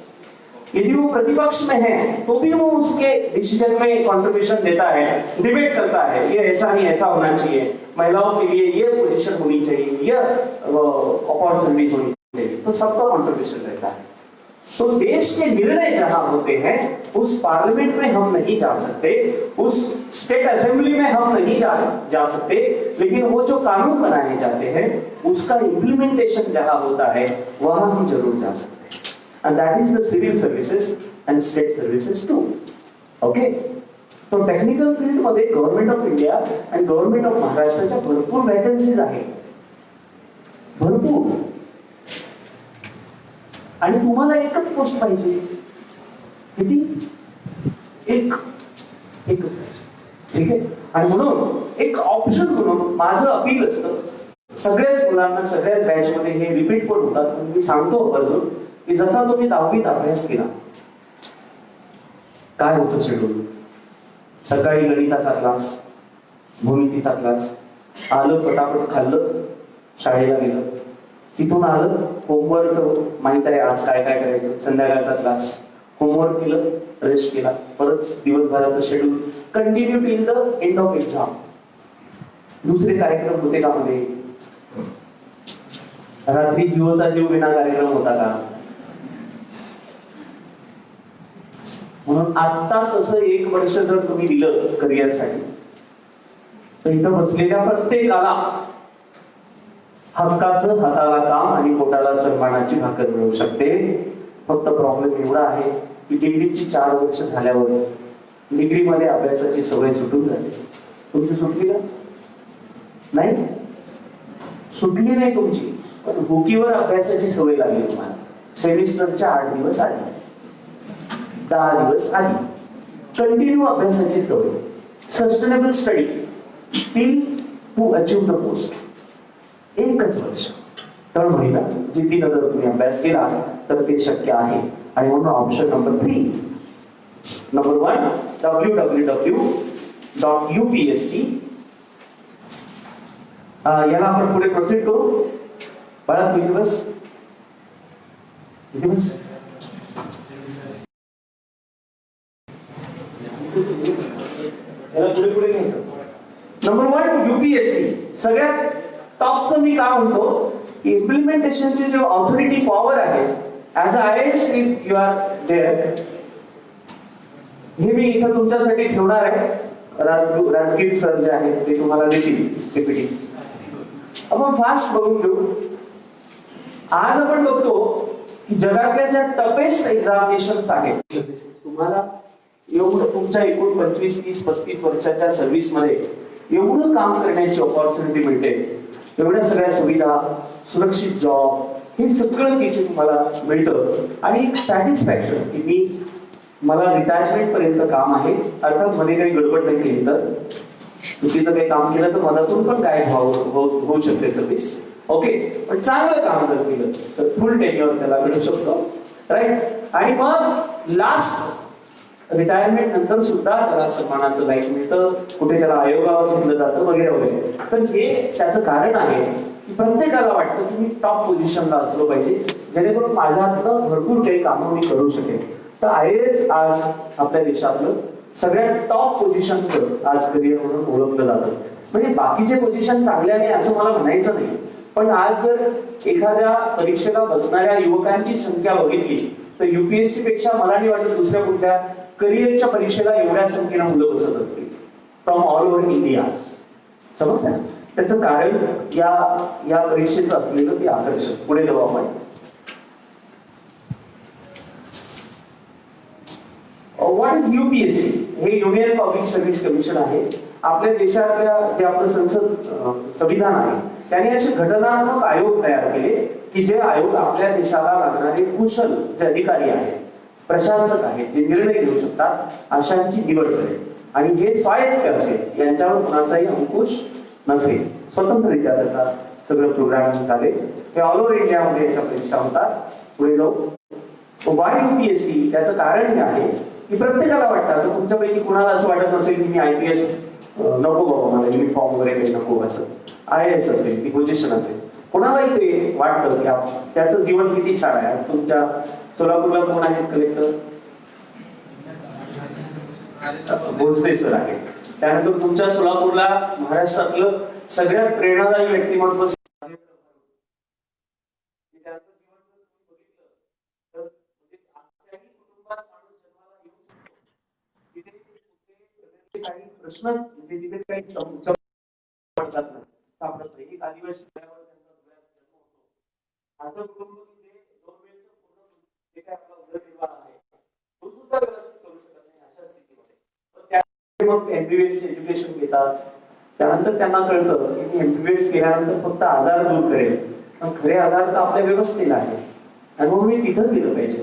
यदि वो प्रतिपक्ष में है तो भी वो उसके डिसीजन में कंट्रीब्यूशन देता है, डिबेट करता है, ये ऐसा नहीं ऐसा होना चाहिए, महिलाओं के लिए ये पोजीशन होनी चाहिए, ये अपॉर्चुनिटी होनी चाहिए, तो सबका कंट्रीब्यूशन रहता है. तो देश के निर्णय जहां होते हैं उस पार्लियामेंट में हम नहीं जा सकते, उस स्टेट असेंबली में हम नहीं जा सकते, लेकिन वो जो कानून बनाए जाते हैं उसका इम्प्लीमेंटेशन जहां होता है वहां हम जरूर जा सकते हैं. And that is the civil services and state services too. Okay? तो टेक्निकल फील्ड मध्ये गव्हर्नमेंट ऑफ इंडिया आणि गव्हर्नमेंट ऑफ महाराष्ट्राच्या भरपूर वॅकन्सीज आहेत, भरपूर. आणि तुम्हाला एकच पोस्ट पाहिजे, किती? एकच. ठीक आहे. आणि म्हणून एक ऑप्शन म्हणून माझं अपील असतं सगळ्याच मुलांना, सगळ्याच बॅच मध्ये हे रिपीट पण होतात, पण मी सांगतो अजून की जसा तुम्ही 10वीत अभ्यास केला, काय होतं शेड्यूल, सकाळी गणिताचा क्लास, भूमितीचा क्लास, आलं पटापट खाल्लं, शाळेला गेलं, तिथून आलं होमवर्क, माहित आहे आज काय काय करायचं, संध्याकाळचा क्लास, होमवर्क केलं, रेस्ट केला, परत दिवसभराचं schedule continue till the end of exam. दुसरे कार्यक्रम होते का मध्ये? रात्री जीवचा जीव विना कार्यक्रम होता का? म्हणून आता तसं 1 वर्ष जर तुम्ही दिलं करिअरसाठी तर इथं बसलेल्या प्रत्येकाला हक्काचं हाताला काम आणि पोटाला सन्मानाची भाकर मिळू शकते. फक्त प्रॉब्लेम एवढा आहे की डिग्रीची 4 वर्ष झाल्यावर डिग्रीमध्ये अभ्यासाची सवय सुटून जाते. तुमची सुटली का? नाही सुटली नाही तुमची, पण बुकीवर अभ्यासाची सवय लागली तुम्हाला. सेमिस्टरच्या 8 दिवस आधी, 10 दिवस आधी कंटिन्यू अभ्यासाची सवय. Sustainable study till to achieve the post. 1च वर्ष तळमळीला जिद्दीनं जर तुम्ही अभ्यास केला तर ते शक्य आहे. आणि म्हणून ऑप्शन नंबर 3, नंबर 1 www.upsc. याला आपण पुढे प्रोसीड करू. बाळा किती दिवस याला पुढे पुढे घ्यायचं. Number 1 UPSC. सगळ्यात टॉपचं मी काय म्हणतो, इम्प्लिमेंटेशनची जो ऑथॉरिटी पॉवर आहे as a IAS if you are there, हे मी इथं तुमच्यासाठी ठेवणार आहे. राजगीर सर जे आहेत ते तुम्हाला देतील PPT. आपण फास्ट बघून घेऊ. आज आपण बघतो की जगातल्या ज्या टफेस्ट एक्झामिनेशन्स आहेत, तुम्हाला एवढं तुमच्या एकूण 25, 30, 35 वर्षाच्या सर्व्हिस मध्ये एवढं काम करण्याची ऑपॉर्च्युनिटी मिळते. एवढ्या सगळ्या सुविधा, सुरक्षित जॉब, हे सगळं तिथे तुम्हाला मिळतं. आणि एक सॅटिस्फॅक्शन की मला रिटायरमेंट पर्यंत काम आहे. अर्थात मध्ये काही गडबड नाही केली तर चुकीचं काही काम केलं तर मधातून पण काय होऊ शकते सर्व्हिस. ओके, पण चांगलं काम जर केलं तर फुल टेन्युअर त्याला मिळू शकतो. राईट. आणि मग लास्ट रिटायरमेंट नंतर सुद्धा त्याला सन्मानाचं लाईफ मिळतं, कुठे त्याला आयोगावर घेतलं जातं वगैरे वगैरे. तर हे त्याचं कारण आहे की प्रत्येकाला वाटतं की मी टॉप पोझिशनला असलो पाहिजे, जेणेकरून माझ्या हातनं भरपूर काही कामं मी करू शकेन. तर IAS आज आपल्या देशातलं सगळ्यात टॉप पोझिशनचं आज करिअर म्हणून ओळखलं जातं. म्हणजे बाकीचे पोझिशन चांगले आहे असं मला म्हणायचं नाही, पण आज जर एखाद्या परीक्षेला बसणाऱ्या युवकांची संख्या बघितली तर UPSC पेक्षा मला नाही वाटत दुसऱ्या कुठल्या करिअरच्या परीक्षेला एवढ्या संख्येनं मुलं बसत असतील फ्रॉम ऑल ओव्हर इंडिया. समजतं? त्याचं कारण या परीक्षेचं असलेलं ते आकर्षण. पुढे जाऊ आपण. What is UPSC? हे युनियन पब्लिक सर्व्हिस कमिशन आहे. आपल्या देशातल्या जे आपलं संविधान आहे त्याने असे घटनात्मक आयोग तयार केले की जे आयोग आपल्या देशाला लागणारे कुशल जे अधिकारी आहेत, प्रशासक आहेत, जे निर्णय घेऊ शकतात, अशांची निवड करेल. आणि हे स्वायत्त असेल, यांच्यावर कोणाचाही अंकुश नसेल. स्वतंत्ररित्या त्याचा सगळं प्रोग्राम चालेल. हे ऑल ओव्हर इंडियामध्ये याच्या परीक्षा होतात. पुढे जाऊ. Y UPSC? त्याचं कारण हे आहे की प्रत्येकाला वाटतं, तुमच्यापैकी कुणाला असं वाटत नसेल की मी IPS नको बाबा, मला युनिफॉर्म वगैरे काही नको, असं IAS असेल ती पोझिशन असेल. कोणालाही ते वाटतं की त्याचं जीवन किती छान आहे. तुमच्या सोलापूरला कोण आहेत कलेक्टर? भोसले सर आहेत. त्यानंतर तुमच्या सोलापूरला महाराष्ट्रातलं सगळ्यात प्रेरणादायी व्यक्तिमत्व काही प्रश्नच तिथे काही सापडत नाही. एक आदिवासी असं कुटुंब की जे 2 वेळचं पूर्ण जे काय आपला उदरनिर्वाह आहे तो सुद्धा व्यवस्थित करू शकत नाही अशा स्थितीमध्ये. तर त्यामुळे मग MBBS एज्युकेशन घेतात. त्यानंतर त्यांना कळतं की मी MBBS केल्यानंतर फक्त आजार दूर करेल, पण खरे आजार तर आपल्या व्यवस्थेला आहे आणि म्हणून मी तिथं गेलं पाहिजे.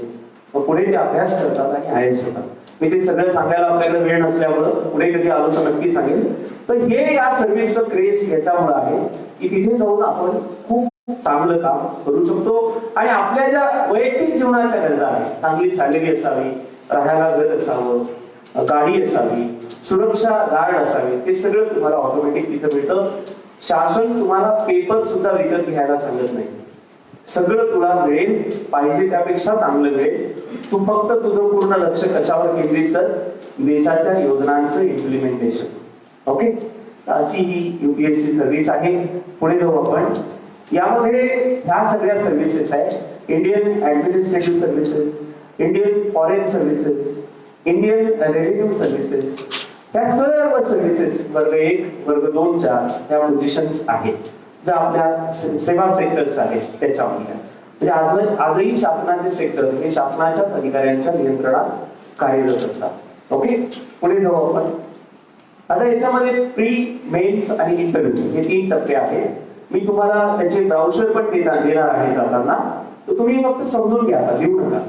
मग पुढे ते अभ्यास करतात आणि IAS होतात. मी ते सगळं सांगायला आपल्याकडे वेळ नसल्यामुळं पुढे कधी आलो तर नक्की सांगेल. तर हे या सर्व्हिसचं क्रेज याच्यामुळे आहे की तिथे जाऊन आपण खूप चांगलं काम करू शकतो. आणि आपल्या ज्या वैयक्तिक जीवनाच्या गरजा आहेत, चांगली सॅलरी असावी, राहायला घर असावं, गाडी असावी, सुरक्षा गार्ड असावे, ते सगळं तुम्हाला ऑटोमॅटिक तिथं मिळतं. शासन तुम्हाला पेपर सुद्धा विकत घ्यायला सांगत नाही. सगळं तुला मिळेल, पाहिजे त्यापेक्षा चांगलं मिळेल. तू फक्त तुझं पूर्ण लक्ष कशावर केंद्रित कर? देशाच्या योजनांचं इम्प्लिमेंटेशन. ओके, अशी ही UPSC सर्व्हिस आहे. पुढे जाऊ आपण. यामध्ये ह्या सगळ्या सर्व्हिसेस आहेत. Indian administrative services, Indian foreign services, Indian revenue services, ह्या सर्व सर्व्हिसेस वर्ग 1, वर्ग 2च्या ह्या पोझिशन्स आहेत. ज्या आपल्या सेवा सेक्टर्स आहेत त्याच्यामध्ये, म्हणजे आजही शासनाचे सेक्टर हे शासनाच्याच अधिकाऱ्यांच्या नियंत्रणात कार्यरत असतात. ओके, पुढे जाऊ आपण. आता याच्यामध्ये प्री, मेन्स आणि इंटरव्ह्यू हे 3 टप्पे आहेत. मी तुम्हाला त्याचे ब्राउचर पण देणार आहे जाताना, तर तुम्ही फक्त समजून घ्या, आता लिहू नका.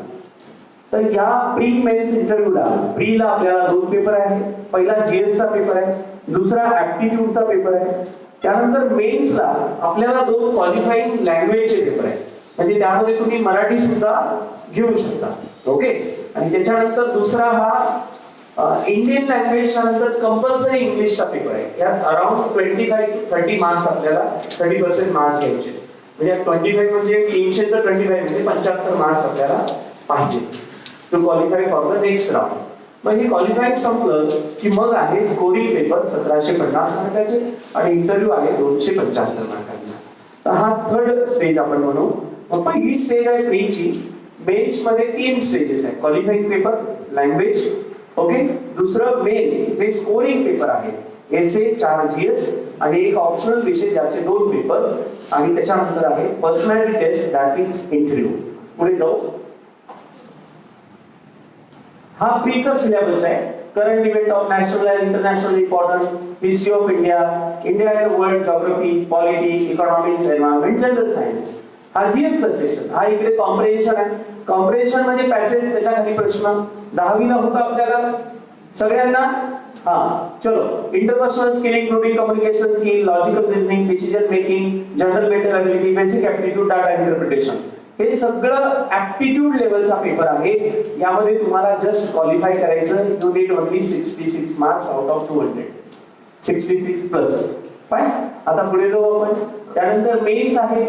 तर या प्री मेन्स इंटरव्ह्यूला, प्रीला आपल्याला 2 पेपर आहेत. पहिला GS चा पेपर आहे, दुसरा ऍप्टिट्यूडचा पेपर आहे. त्यानंतर मेन्सला आपल्याला 2 क्वालिफाईंग लँग्वेजचे पेपर आहेत, म्हणजे त्यामध्ये तुम्ही मराठी सुद्धा घेऊ शकता. ओके, आणि त्याच्यानंतर दुसरा हा इंडियन लँग्वेजच्या नंतर कंपल्सरी इंग्लिशचा पेपर आहे. यात अराउंड 25 to 30 मार्क्स आपल्याला 30% मार्क्स घ्यायचे. म्हणजे 25 म्हणजे 300 चं 25 म्हणजे 75 मार्क्स आपल्याला पाहिजे to qualify for the next round. मग हे क्वालिफाईंग संपलं की मग आहे स्कोरिंग पेपर 1750 मार्काचे आणि इंटरव्ह्यू आहे 275 मार्कांचा. तर हा थर्ड स्टेज आपण म्हणू. मग पहिली स्टेज आहे प्रीची. मेन्स मध्ये 3 स्टेजेस आहेत, क्वालिफाईंग पेपर, लँग्वेज, ओके. दुसरं मेन जे स्कोरिंग पेपर आहे, एसे 4 GS आणि एक ऑप्शनल विषय ज्याचे 2 पेपर, आणि त्याच्यानंतर आहे personality test that is interview. पुढे जाऊ. हा प्रीचा सिलेबस आहे. Current event of national and international importance, history of India, India and world, geography, polity, economics, environment, general science. हा GS सेक्शन. हा इकडे कॉम्प्रिहेन्शन आहे. कॉम्प्रिहेन्शन म्हणजे पॅसेज, त्याच्या खाली प्रश्न 10वीला होता आपल्याला सगळ्यांना. हा चलो, interpersonal skill including communication skill, logical reasoning, decision making, general mental ability, basic aptitude, data interpretation. हे सगळं ऍप्टिट्यूड लेवलचा पेपर आहे. यामध्ये तुम्हाला जस्ट क्वालिफाय करायचं. You need only 66 marks out of 200, 66 plus. Fine. आता पुढे जाऊ आपण. त्यानंतर मेन्स आहे.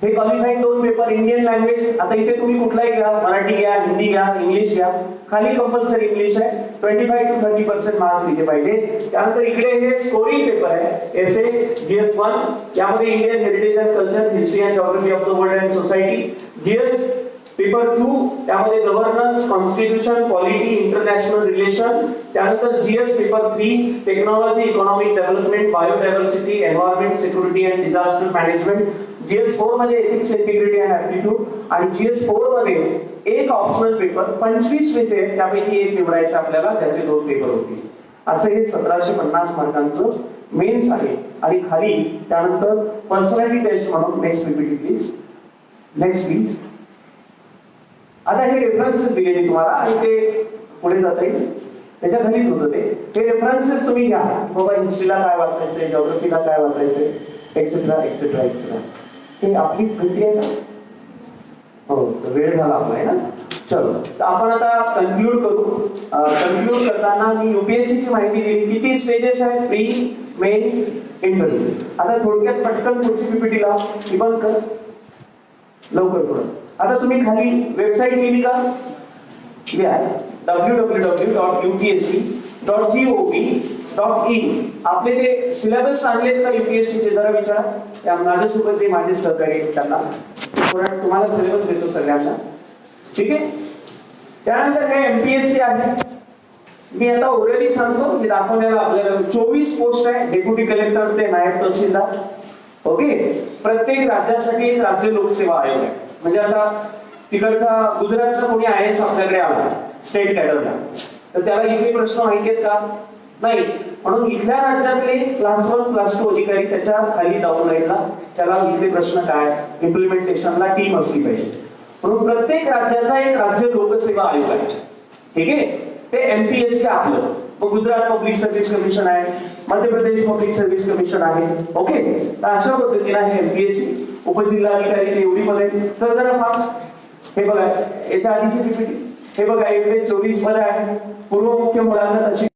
हे क्वालिफाईंग 2 पेपर, इंडियन लँग्वेज. आता इथे तुम्ही कुठलाही घ्या, मराठी घ्या, हिंदी घ्या, इंग्लिश घ्या. खाली कंपल्सरी इंग्लिश आहे. 25 to 30% मार्क्स दिले पाहिजे. त्यानंतर इकडे हे स्कोरिंग पेपर आहे, एसे GS1. यामध्ये Indian heritage and culture, history and geography of the world and society. GS paper 2 त्यामध्ये governance, constitution, polity, international relation. त्यानंतर GS paper 3 technology, economic development, biodiversity, environment, security and disaster management. GS4 मध्ये ethics, integrity and aptitude. आणि GS4 मध्ये एक optional paper, 25 विषय आहेत, त्यापैकी एक निवडायचा आपल्याला, त्याचे 2 पेपर होतील. असे हे 1750 मार्कांचं मेन्स आहे. आणि खाली त्यानंतर पर्सनॅलिटी टेस्ट म्हणून next PPT please. Next please. आता हे रेफरन्सेस दिले मी तुम्हाला आणि ते पुढे जाता येईल, त्याच्या खालीच होतं ते. हे रेफरन्सेस तुम्ही घ्या. बाबा हिस्ट्रीला काय वाचायचंय, जिओग्राफीला काय वाचायचंय, एक्सेट्रा एक्सेट्रा एक्सेट्रा. हे आपली प्रक्रिया आहे. हो, वेळ झाला आपला आहे ना. चलो, तर आपण आता कन्क्लूड करू. कन्क्लूड करताना मी UPSC ची माहिती दिली. किती स्टेजेस आहेत? Pre, mains, interview. आता थोडक्यात पटकन पुढची पीपीटी लाव. ती बंद कर लवकर पुढे. आता तुम्ही खाली वेबसाईट लिहिली का? लिहा www.upsc.gov.in. आपले ते सिलेबस आणलेत का UPSC चे? जरा विचारा. त्या माझ्यासोबत जे माझे सहकारी आहेत त्यांना. तुम्हाला सिलेबस देतो सगळ्यांना, ठीक आहे. त्यानंतर हे MPSC आहे. मी आता ओरली सांगतो, मी दाखवण्याला आपल्याला 24 पोस्ट आहे, डेप्युटी कलेक्टर ते नायब तहसीलदार. ओके, प्रत्येक राज्यासाठी एक राज्य लोकसेवा आयोग आहे. म्हणजे आता तिकडचा गुजरातचा कोणी IAS आपल्याकडे आला स्टेट कॅडरला, तर त्याला इथे प्रश्न माहिती आहेत का? नाही. म्हणून इथल्या राज्यातले क्लास 1 क्लास 2 अधिकारी त्याच्या खाली डाऊनलाईनला त्याला इथले प्रश्न काय, इम्प्लिमेंटेशनला टीम असली पाहिजे. म्हणून प्रत्येक राज्याचा एक राज्य लोकसेवा आयोग आहे, ठीक आहे. ते MPSC आपलं. मग गुजरात पब्लिक सर्व्हिस कमिशन आहे, Madhya Pradesh public service commission आहे. ओके, तर अशा पद्धतीने हे MPSC उपजिल्हाधिकारी एवढी मध्ये. तर जरा फास्ट हे बघा, याच्या आधीची पीपीटी हे बघा, इकडे 24 मध्ये आहे पूर्व मुख्य मुलाखत अशी